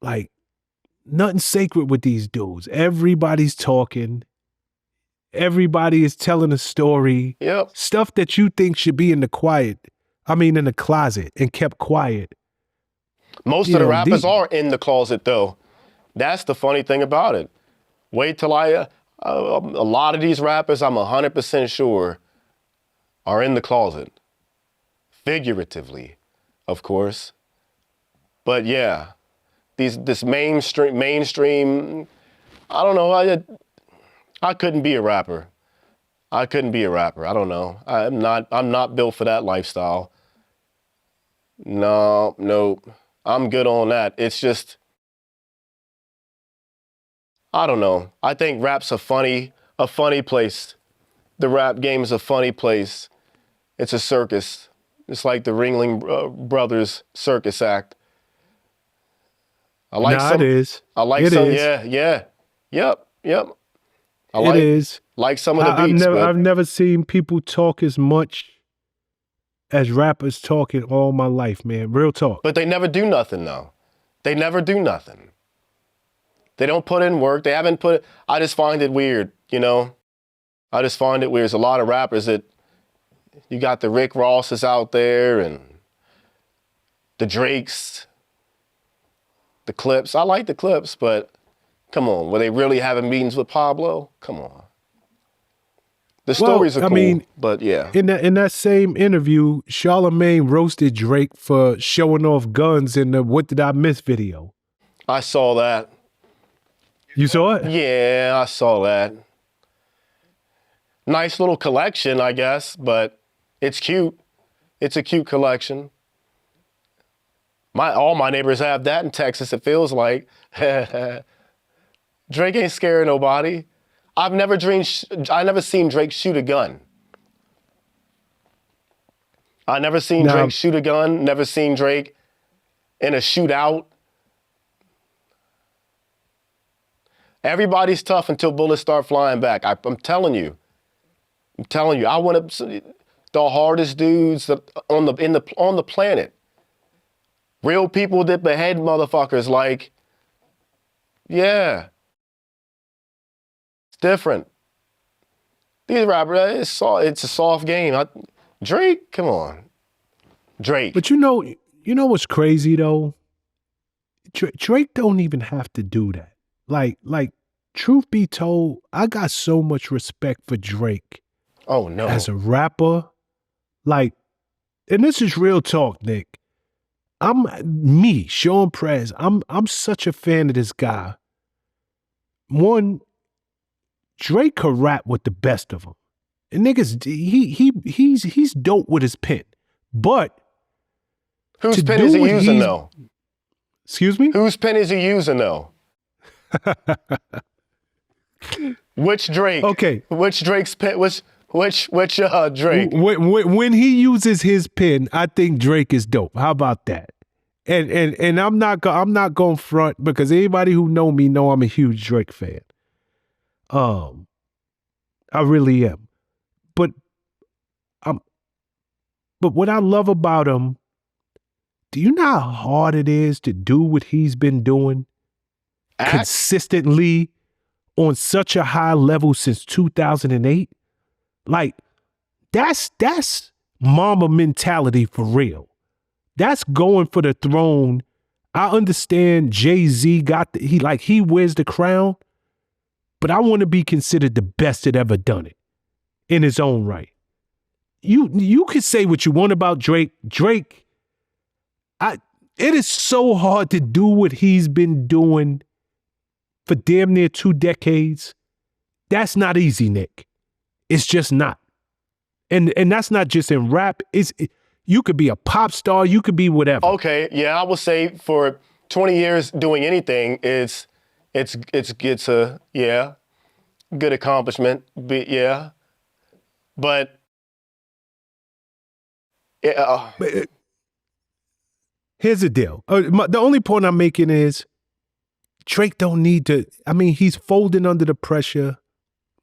Like, nothing sacred with these dudes. Everybody's talking. Everybody is telling a story. Yep. Stuff that you think should be in the closet and kept quiet. Most of the rappers are in the closet, though. That's the funny thing about it. Wait till a lot of these rappers, I'm 100% sure, are in the closet. Figuratively, of course. But yeah, this mainstream, I don't know, I couldn't be a rapper. I couldn't be a rapper. I don't know. I'm not built for that lifestyle. No. I'm good on that. It's just, I don't know. I think rap's a funny place. The rap game is a funny place. It's a circus. It's like the Ringling Brothers circus act. It is. I like it some. Is. Yeah. Yep. It is. Like some of the beats. I've never seen people talk as much as rappers talking all my life, man. Real talk. But they never do nothing, though. They never do nothing. They don't put in work. They haven't put. I just find it weird, you know. I just find it weird. There's a lot of rappers that you got the Rick Rosses out there and the Drakes, the Clips. I like the Clips, but come on, were they really having meetings with Pablo? Come on. The stories are cool, but yeah. In that same interview, Charlemagne roasted Drake for showing off guns in the "What Did I Miss" video. I saw that. You saw it? Yeah, I saw that. Nice little collection, I guess, but it's cute. It's a cute collection. All my neighbors have that in Texas, it feels like. Drake ain't scaring nobody. I never seen Drake shoot a gun. I never seen Drake shoot a gun, never seen Drake in a shootout. Everybody's tough until bullets start flying back. I'm telling you. I want the hardest dudes on the planet. Real people that behead motherfuckers, like, yeah. It's different. These rappers, it's a soft game. Drake, come on. Drake. But you know what's crazy though? Drake don't even have to do that. Like, truth be told, I got so much respect for Drake. Oh no. As a rapper, like, and this is real talk, Nick. Shawn Prez, I'm such a fan of this guy. one, Drake could rap with the best of them. And niggas, he's dope with his pen. But whose pen is he using though? Excuse me? Whose pen is he using though? Which Drake? Okay. Which Drake's pen? Which Drake? When he uses his pen, I think Drake is dope. How about that? And I'm not going front because anybody who know me know I'm a huge Drake fan. I really am. But what I love about him, do you know how hard it is to do what he's been doing consistently on such a high level since 2008? Like, that's mama mentality for real. That's going for the throne. I understand Jay-Z he wears the crown, but I want to be considered the best that ever done it in his own right. You could say what you want about Drake. Drake, it is so hard to do what he's been doing for damn near 2 decades. That's not easy, Nick. It's just not. And that's not just in rap. You could be a pop star. You could be whatever. Okay, yeah, I would say for 20 years doing anything, it's a good accomplishment. But here's the deal. The only point I'm making is Drake don't need to. I mean, he's folding under the pressure.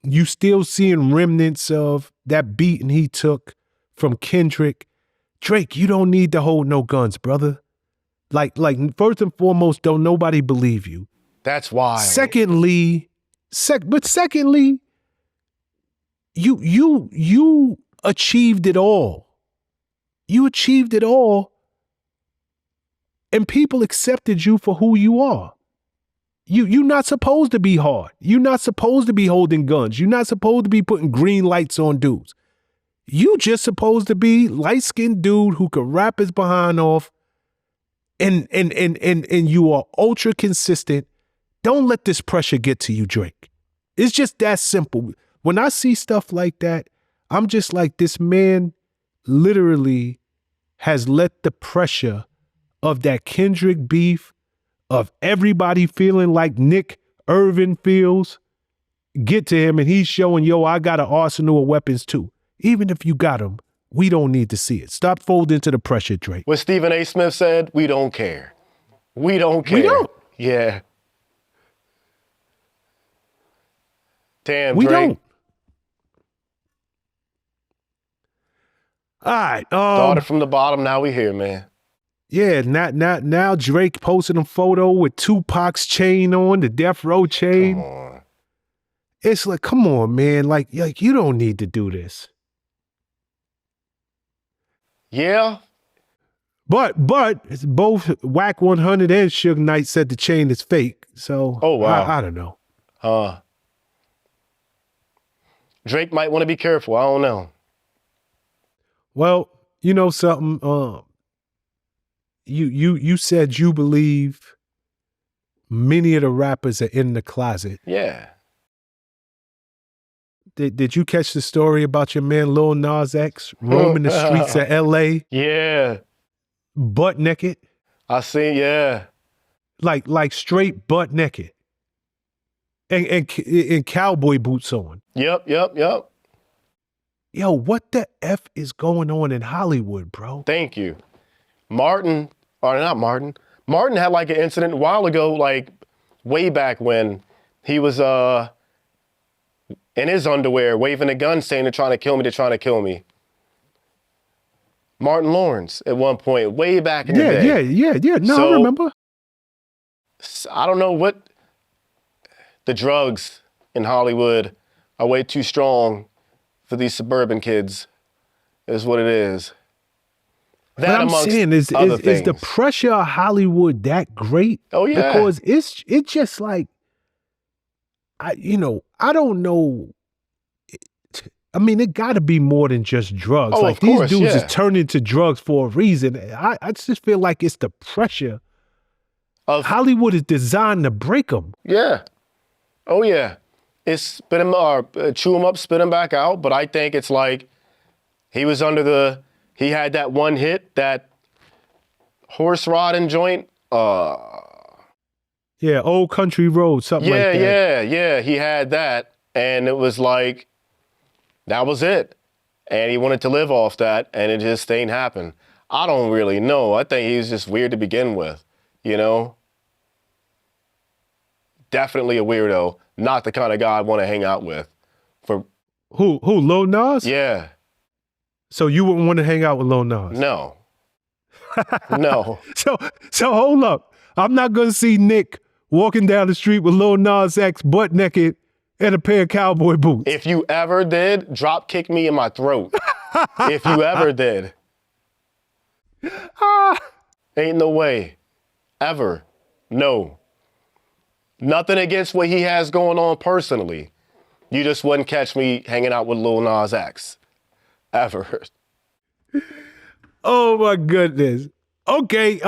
You still seeing remnants of that beating he took from Kendrick. Drake, you don't need to hold no guns, brother. Like first and foremost, don't nobody believe you. That's why. Secondly, you achieved it all. You achieved it all, and people accepted you for who you are. You're not supposed to be hard. You're not supposed to be holding guns. You're not supposed to be putting green lights on dudes. You just supposed to be light-skinned dude who could rap his behind off, and you are ultra consistent. Don't let this pressure get to you, Drake. It's just that simple. When I see stuff like that, I'm just like, this man literally has let the pressure of that Kendrick beef, of everybody feeling like Nick Irving feels, get to him, and he's showing, yo, I got an arsenal of weapons too. Even if you got them, we don't need to see it. Stop folding to the pressure, Drake. What Stephen A. Smith said, we don't care. We don't care. We don't. Yeah. Damn, we Drake. don't. All right. Started from the bottom, now we here, man. Yeah, now Drake posted a photo with Tupac's chain on, the Death Row chain. Come on. It's like, come on, man. Like you don't need to do this. Yeah. But it's both Whack 100 and Suge Knight said the chain is fake. So oh, wow. I don't know. Drake might want to be careful. I don't know. Well, you know something. You said you believe many of the rappers are in the closet. Yeah. Did you catch the story about your man Lil Nas X roaming the streets of L.A.? Yeah. Butt naked? I see, yeah. Like straight butt naked. And cowboy boots on. Yep. Yo, what the F is going on in Hollywood, bro? Thank you. Martin had like an incident a while ago, like way back when he was in his underwear waving a gun saying they're trying to kill me. Martin Lawrence at one point, way back in the day. Yeah. No, I remember. I don't know what the drugs in Hollywood are way too strong for these suburban kids, is what it is. That I'm saying is the pressure of Hollywood that great? Oh yeah. Because it's just like, I don't know. I mean, it got to be more than just drugs. Oh, like of course, these dudes yeah. is turning to drugs for a reason. I just feel like it's the pressure. Hollywood is designed to break them. Yeah. Oh yeah, it's spit him or chew him up, spit him back out. But I think it's like he was he had that one hit, that horse riding joint. Yeah, Old Country Road, something like that. Yeah. He had that, and it was like that was it. And he wanted to live off that, and it just ain't happen. I don't really know. I think he was just weird to begin with, you know? Definitely a weirdo. Not the kind of guy I want to hang out with. For Who, Lil Nas? Yeah. So you wouldn't want to hang out with Lil Nas? No. No. So hold up. I'm not going to see Nick walking down the street with Lil Nas X butt naked and a pair of cowboy boots. If you ever did, drop kick me in my throat. If you ever did. Ain't no way. Ever. No. Nothing against what he has going on personally. You just wouldn't catch me hanging out with Lil Nas X. Ever. Oh my goodness. Okay,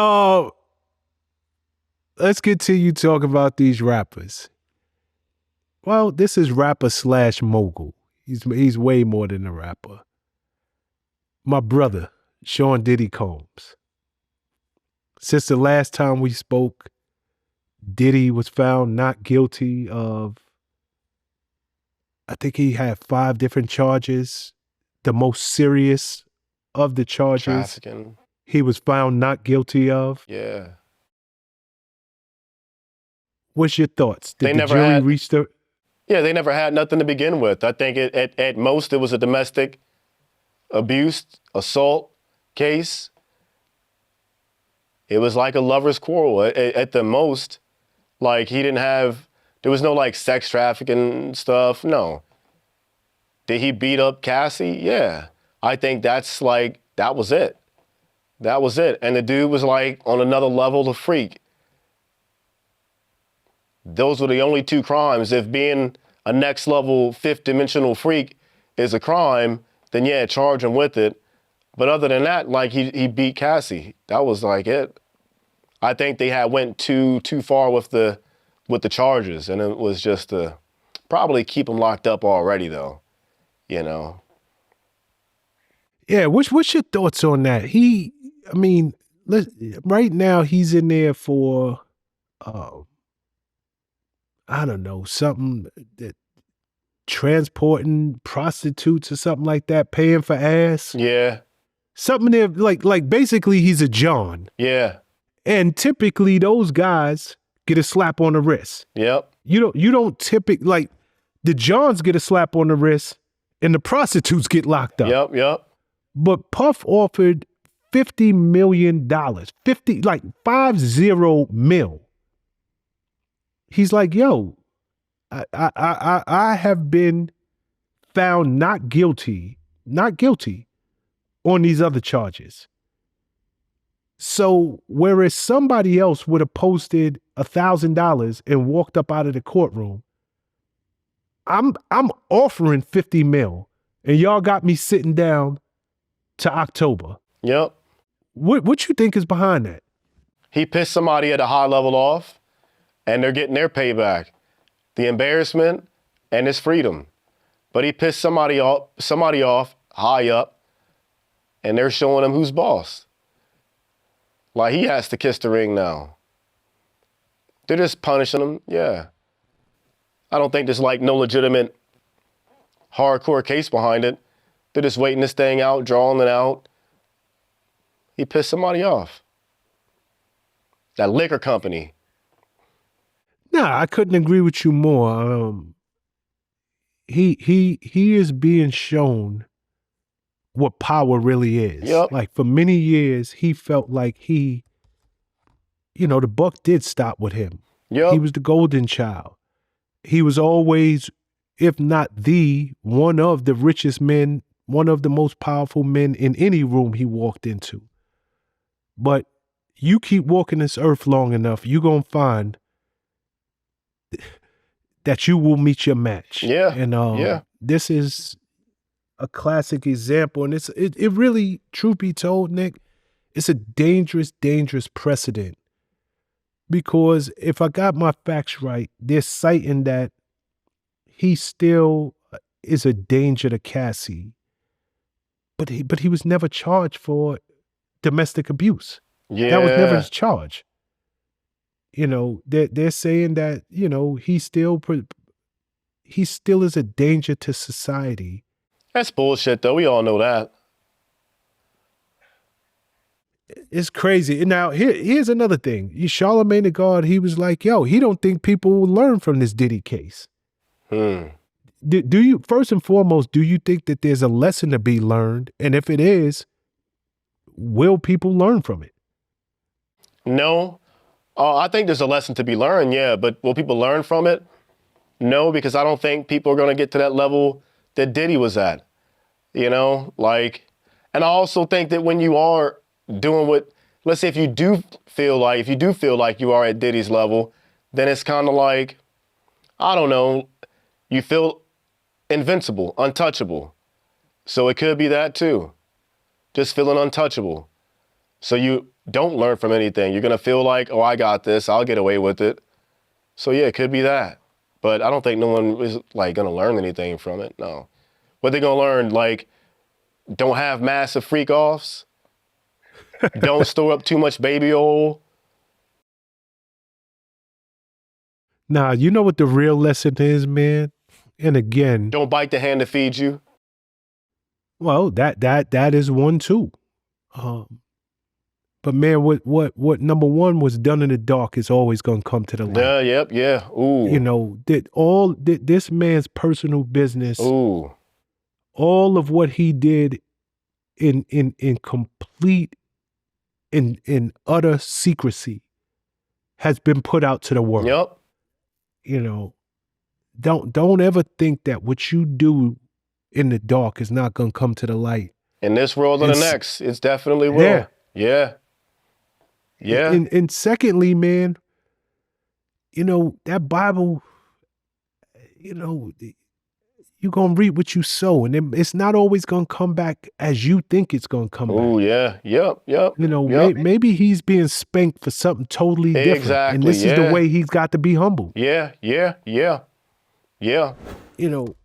let's continue talking about these rappers. Well, this is rapper / mogul. He's way more than a rapper. My brother, Sean Diddy Combs. Since the last time we spoke, Diddy was found not guilty of, I think he had 5 different charges. The most serious of the charges, Trafficking. he was found not guilty of. Yeah. What's your thoughts? Did They the never jury had- reach the... Yeah, they never had nothing to begin with. I think at most it was a domestic abuse, assault case. It was like a lover's quarrel. At the most, like there was no like sex trafficking stuff. No. Did he beat up Cassie? Yeah. I think that was it. That was it. And the dude was like on another level of freak. Those were the only 2 crimes. If being a next level 5th dimensional freak is a crime, then yeah, charge him with it. But other than that, like he beat Cassie. That was like it. I think they had went too far with the charges, and it was just to probably keep him locked up already though, you know. Yeah, what's your thoughts on that? Right now he's in there for I don't know, something that transporting prostitutes or something like that, paying for ass. Yeah. Something there, like basically he's a John. Yeah. And typically those guys get a slap on the wrist. Yep. You don't typically, like, the Johns get a slap on the wrist and the prostitutes get locked up. Yep. But Puff offered $50 million, 50 mil. He's like, yo, I have been found not guilty on these other charges. So whereas somebody else would have posted $1,000 and walked up out of the courtroom, I'm offering 50 mil, and y'all got me sitting down to October. Yep. What you think is behind that? He pissed somebody at a high level off, and they're getting their payback. The embarrassment and his freedom. But he pissed somebody off high up, and they're showing him who's boss. Like, he has to kiss the ring now. They're just punishing him, yeah. I don't think there's like no legitimate hardcore case behind it. They're just waiting this thing out, drawing it out. He pissed somebody off. That liquor company. Nah, I couldn't agree with you more. He is being shown what power really is. Yep. Like, for many years, he felt like the buck did stop with him. Yep. He was the golden child. He was always, if not one of the richest men, one of the most powerful men in any room he walked into. But you keep walking this earth long enough, you're going to find that you will meet your match. Yeah. And this is a classic example. And it really, truth be told, Nick, it's a dangerous, dangerous precedent. Because if I got my facts right, they're citing that he still is a danger to Cassie. But he was never charged for domestic abuse. Yeah. That was never his charge. You know, they're saying that, you know, he still is a danger to society. That's bullshit, though. We all know that. It's crazy. And now here's another thing. Charlamagne the God, he was like, yo, he don't think people will learn from this Diddy case. Do you, first and foremost, do you think that there's a lesson to be learned? And if it is, will people learn from it? No. I think there's a lesson to be learned, yeah, but will people learn from it? No, because I don't think people are going to get to that level that Diddy was at, you know? Like, and I also think that when you are doing what, let's say if you do feel like you are at Diddy's level, then it's kind of like, I don't know, you feel invincible, untouchable. So it could be that too, just feeling untouchable. So you don't learn from anything. You're going to feel like, oh, I got this, I'll get away with it. So yeah, it could be that. But I don't think no one is like going to learn anything from it, no. What they're going to learn, like, don't have massive freak offs. Don't store up too much baby oil. Nah, you know what the real lesson is, man? And again, don't bite the hand that feeds you. Well, that is one too. But man, what number one was done in the dark is always going to come to the light. Yeah. Ooh. You know, this man's personal business. Ooh. All of what he did in complete in utter secrecy has been put out to the world. Yep. You know, don't ever think that what you do in the dark is not going to come to the light. In this world or the next, it's definitely will. Yeah. And secondly, man, you know, that Bible, you know, you're going to reap what you sow, and it's not always going to come back as you think it's going to come back. Oh, yeah. Yep. You know, maybe he's being spanked for something totally different. Exactly. And this is the way he's got to be humble. Yeah. You know,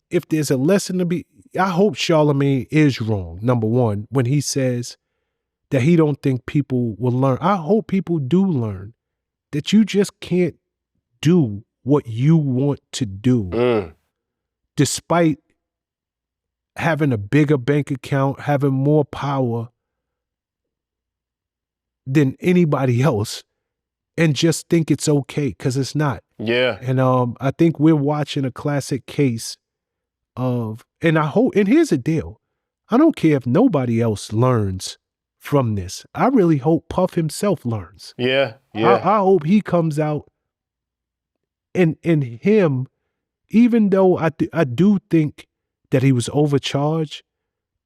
if there's a lesson to be, I hope Charlamagne is wrong, number one, when he says that he don't think people will learn. I hope people do learn that you just can't do what you want to do, despite having a bigger bank account, having more power than anybody else, and just think it's okay, because it's not. Yeah. And I think we're watching a classic case of, and here's the deal. I don't care if nobody else learns from this. I really hope Puff himself learns. Yeah. I hope he comes out and him, even though I do think that he was overcharged,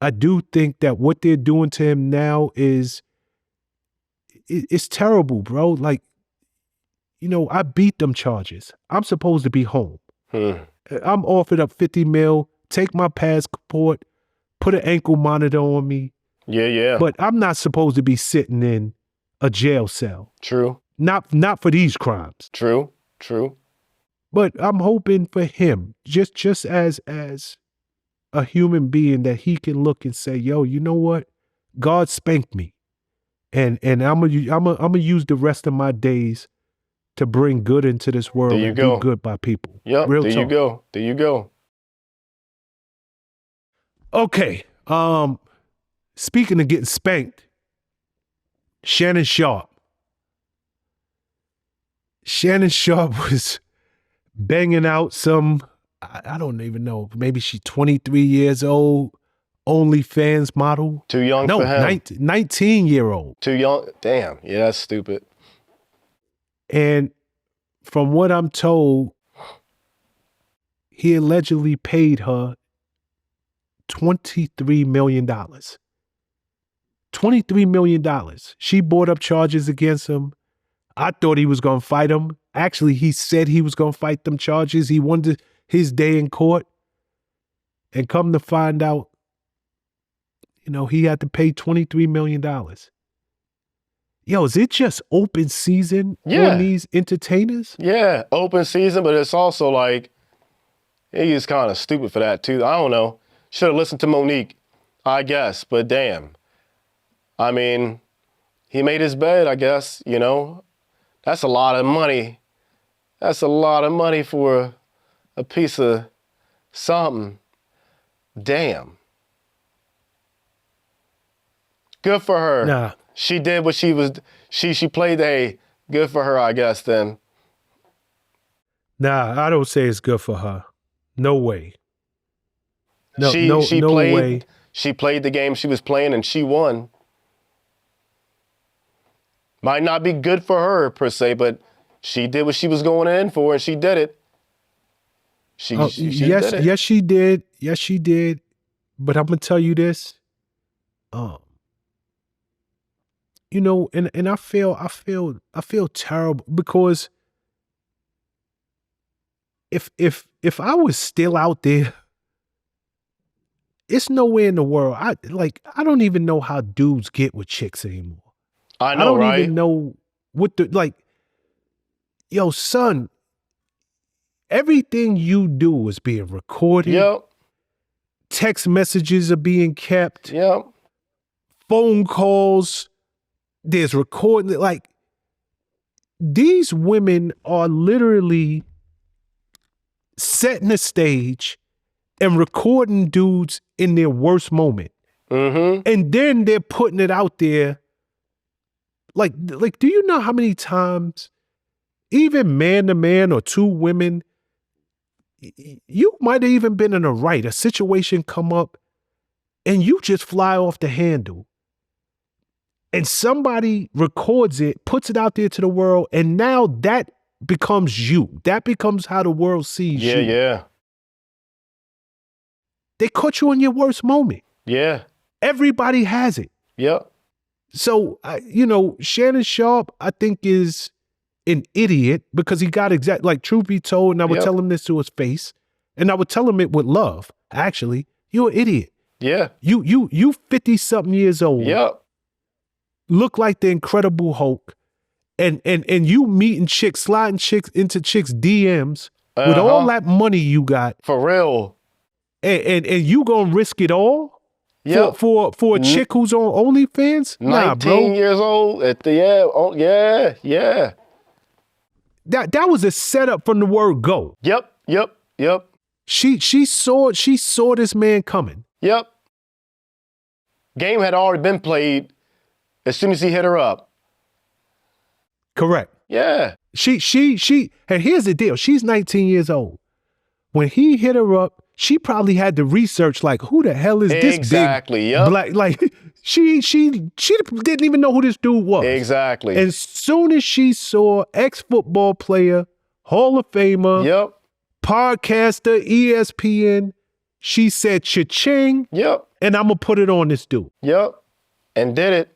I do think that what they're doing to him now it's terrible, bro. Like, you know, I beat them charges. I'm supposed to be home. I'm offered up 50 mil, take my passport, put an ankle monitor on me. Yeah. But I'm not supposed to be sitting in a jail cell. True. Not for these crimes. True. But I'm hoping for him, just as a human being, that he can look and say, yo, you know what? God spanked me. And I'm gonna use the rest of my days to bring good into this world and do good by people. Yep. Real there talk. you go. Okay. Speaking of getting spanked, Shannon Sharpe. Shannon Sharpe was banging out some, I don't even know, maybe she's 23 years old, OnlyFans model. Too young for him. 19-year-old. Too young. Damn. Yeah, that's stupid. And from what I'm told, he allegedly paid her $23 million. $23 million. She brought up charges against him. I thought he was going to fight him. Actually, he said he was going to fight them charges. He wanted his day in court. And come to find out, you know, he had to pay $23 million. Yo, is it just open season on these entertainers? Yeah, open season, but it's also like, he's kind of stupid for that too. I don't know. Should have listened to Monique, I guess, but damn. I mean, he made his bed, I guess, you know. That's a lot of money. That's a lot of money for a piece of something. Damn. Good for her. Nah. She did what she played the good for her, I guess, then. Nah, I don't say it's good for her. No way. No way. She played the game she was playing and she won. Might not be good for her per se, but she did what she was going in for and she did it. She did it. Yes, she did. Yes, she did. But I'm gonna tell you this. You know, and I feel terrible because if I was still out there, it's nowhere in the world. I don't even know how dudes get with chicks anymore. I know, I don't right? even know what yo, son, everything you do is being recorded. Yep. Text messages are being kept. Yep. Phone calls. There's recording. Like, these women are literally setting the stage and recording dudes in their worst moment. Mm-hmm. And then they're putting it out there. Like, do you know how many times, even man to man or two women, you might have even been in a situation come up and you just fly off the handle. And somebody records it, puts it out there to the world, and now that becomes you. That becomes how the world sees you. Yeah. They caught you in your worst moment. Yeah. Everybody has it. Yep. So, Shannon Sharpe, I think, is an idiot because he got truth be told, and I would tell him this to his face, and I would tell him it with love, actually, you're an idiot. Yeah. You 50-something years old. Yep. Look like the Incredible Hulk, and you meeting chicks, sliding chicks into chicks' DMs with all that money you got. For real. And you gonna risk it all? Yep. For a chick who's on OnlyFans? 19 Nah, bro. years old at the yeah. That was a setup from the word go. Yep. She saw this man coming. Yep. Game had already been played as soon as he hit her up. Correct. Yeah. She and here's the deal. She's 19 years old. When he hit her up, she probably had to research, like, who the hell is this exactly, big black? Like, she didn't even know who this dude was. Exactly. As soon as she saw ex-football player, Hall of Famer, podcaster, ESPN, she said, cha-ching, and I'm going to put it on this dude. Yep, and did it.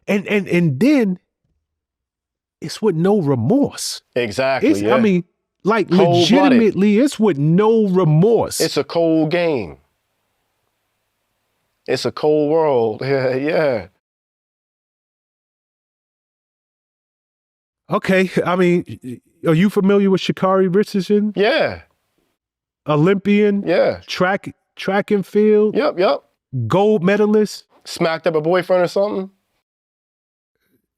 And then it's with no remorse. Exactly, I mean, like, legitimately, it's with no remorse. It's a cold game. It's a cold world. Yeah. Okay, I mean, are you familiar with Sha'Carri Richardson? Yeah. Olympian? Yeah. Track and field? Yep. Gold medalist? Smacked up a boyfriend or something?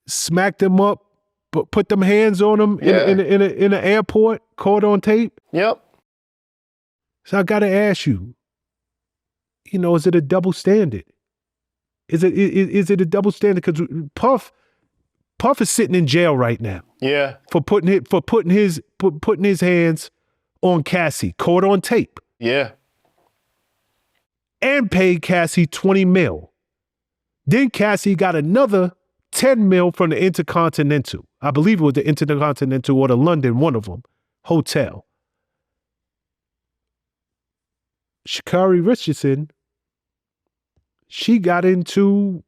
Smacked him up, put them hands on him in an airport, caught on tape? Yep. So I got to ask you, is it a double standard? Is it a double standard? Because Puff is sitting in jail right now. Yeah. For putting his hands on Cassie, caught on tape. Yeah. And paid Cassie $20 million. Then Cassie got another $10 million from the Intercontinental. I believe it was the Intercontinental or the London, one of them, hotel. Sha'Carri Richardson, she got into,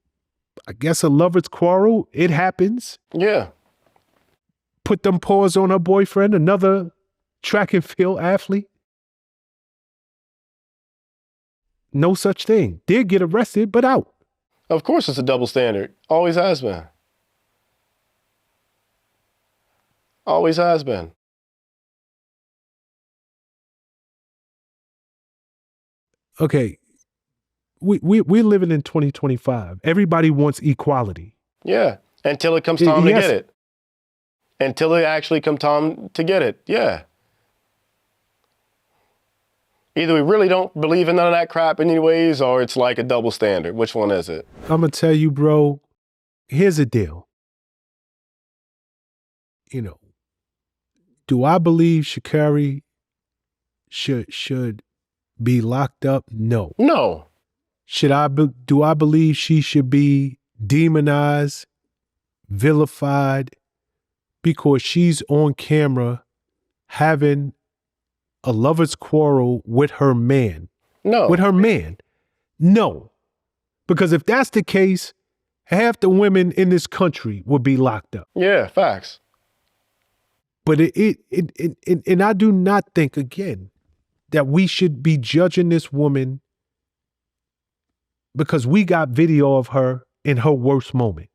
I guess, a lover's quarrel. It happens. Yeah. Put them paws on her boyfriend, another track and field athlete. No such thing. Did get arrested, but out. Of course it's a double standard. Always has been. Always has been. Okay, we're living in 2025. Everybody wants equality. Yeah, until it comes time to Yes. get it. Until it actually comes time to get it, yeah. Either we really don't believe in none of that crap anyways, or it's like a double standard. Which one is it? I'm gonna tell you, bro, here's the deal. You know, do I believe Sha'Carri should be locked up? No. No. Do I believe she should be demonized, vilified, because she's on camera having a lover's quarrel with her man? No. With her man? No. Because if that's the case, half the women in this country would be locked up. Yeah, facts. But and I do not think, again, that we should be judging this woman because we got video of her in her worst moment.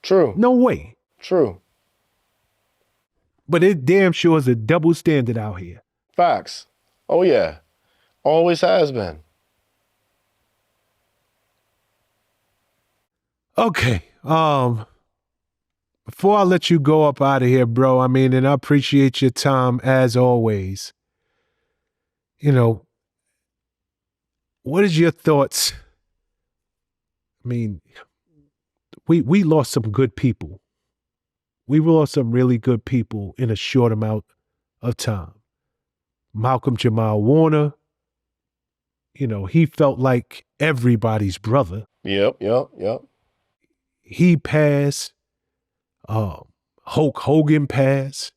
True. No way. True. But it damn sure is a double standard out here. Facts. Oh yeah. Always has been. Okay. Before I let you go up out of here, bro, I mean, and I appreciate your time as always. You know, what is your thoughts? I mean, we lost some good people. We lost some really good people in a short amount of time. Malcolm-Jamal Warner, you know, he felt like everybody's brother. Yep. He passed. Hulk Hogan passed.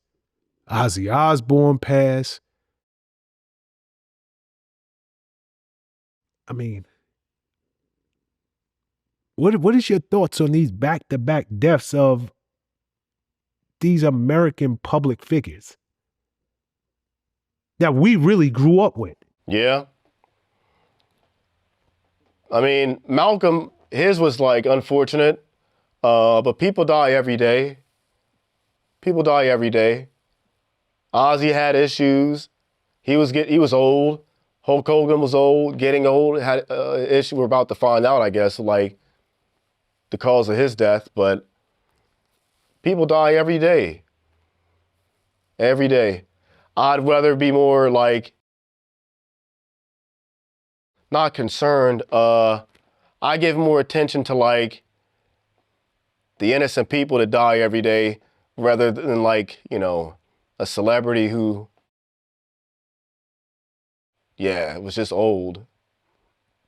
Ozzy Osbourne passed. I mean, what is your thoughts on these back-to-back deaths of these American public figures that we really grew up with? Yeah. I mean, Malcolm, his was like unfortunate, but people die every day. People die every day. Ozzy had issues. He was old. Hulk Hogan was old, getting old, had an issue. We're about to find out, I guess, like the cause of his death, but people die every day. Every day. I'd rather be more like not concerned. I give more attention to like the innocent people that die every day rather than like, you know, a celebrity who, yeah, it was just old.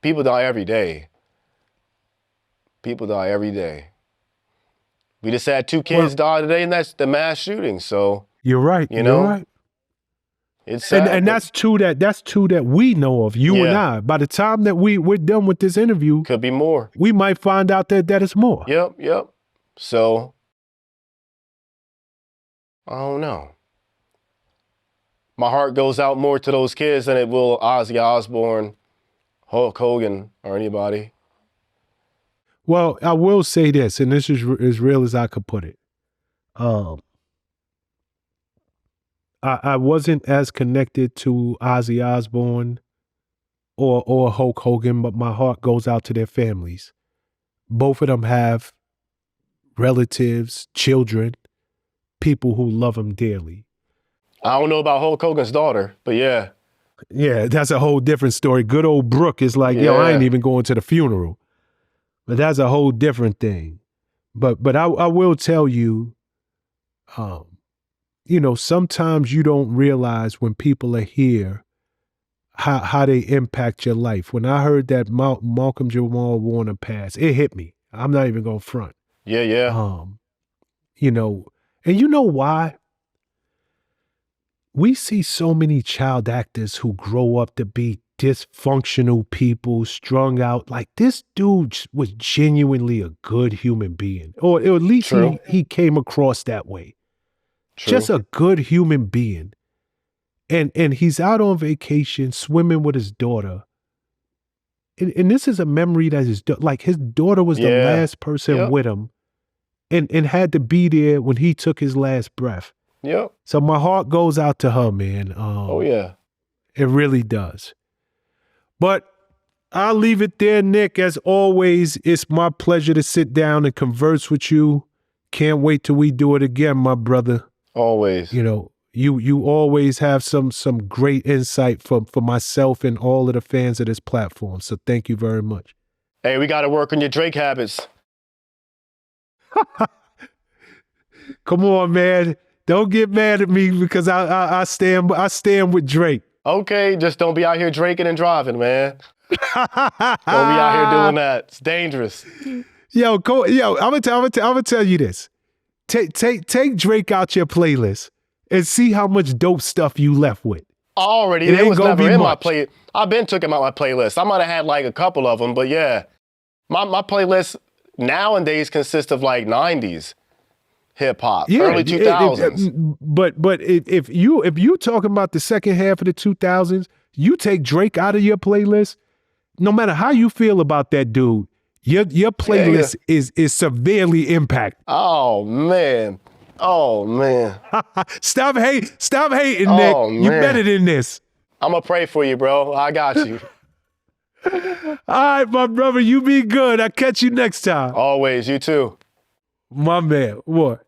People die every day. People die every day. We just had 2 kids die today, and that's the mass shooting. So you're right. You know? You're right. it's sad. And but that's two that we know of, you and Yeah. I. By the time that we're done with this interview, could be more. we might find out that it's more. Yep. So I don't know. My heart goes out more to those kids than it will Ozzy Osbourne, Hulk Hogan, or anybody. Well, I will say this, and this is as real as I could put it. I wasn't as connected to Ozzy Osbourne or Hulk Hogan, but my heart goes out to their families. Both of them have relatives, children, people who love them dearly. I don't know about Hulk Hogan's daughter, but yeah. Yeah, that's a whole different story. Good old Brooke is like, yo, I ain't Yeah. even going to the funeral. But that's a whole different thing. But I will tell you, you know, sometimes you don't realize when people are here how they impact your life. When I heard that Malcolm-Jamal Warner passed, it hit me. I'm not even going to front. Yeah. You know, and you know why? We see so many child actors who grow up to be dysfunctional people, strung out. Like, this dude was genuinely a good human being, or at least True. he came across that way. True. Just a good human being. And he's out on vacation swimming with his daughter, and this is a memory that his daughter was the Yeah. last person Yep. with him, and had to be there when he took his last breath. Yep. So my heart goes out to her, man. Oh yeah. It really does. But I'll leave it there, Nick. As always, it's my pleasure to sit down and converse with you. Can't wait till we do it again, my brother. Always. You know, you always have some great insight for myself and all of the fans of this platform. So thank you very much. Hey, we got to work on your Drake habits. Come on, man. Don't get mad at me because I stand with Drake. Okay, just don't be out here drinking and driving, man. Don't be out here doing that. It's dangerous. Yo, I'm gonna tell you this. Take Drake out your playlist and see how much dope stuff you left with. Already, It it ain't was gonna never be in my much. play. I've been took him out my playlist. I might have had like a couple of them, but yeah, my playlist nowadays consists of like 90s hip hop, early 2000s. But if you talking about the second half of the 2000s, you take Drake out of your playlist. No matter how you feel about that dude, your playlist is severely impacted. Oh man. Stop hating, Oh, Nick. You man. better than this. I'm gonna pray for you, bro. I got you. All right, my brother, you be good. I'll catch you next time. Always, you too. My man, what?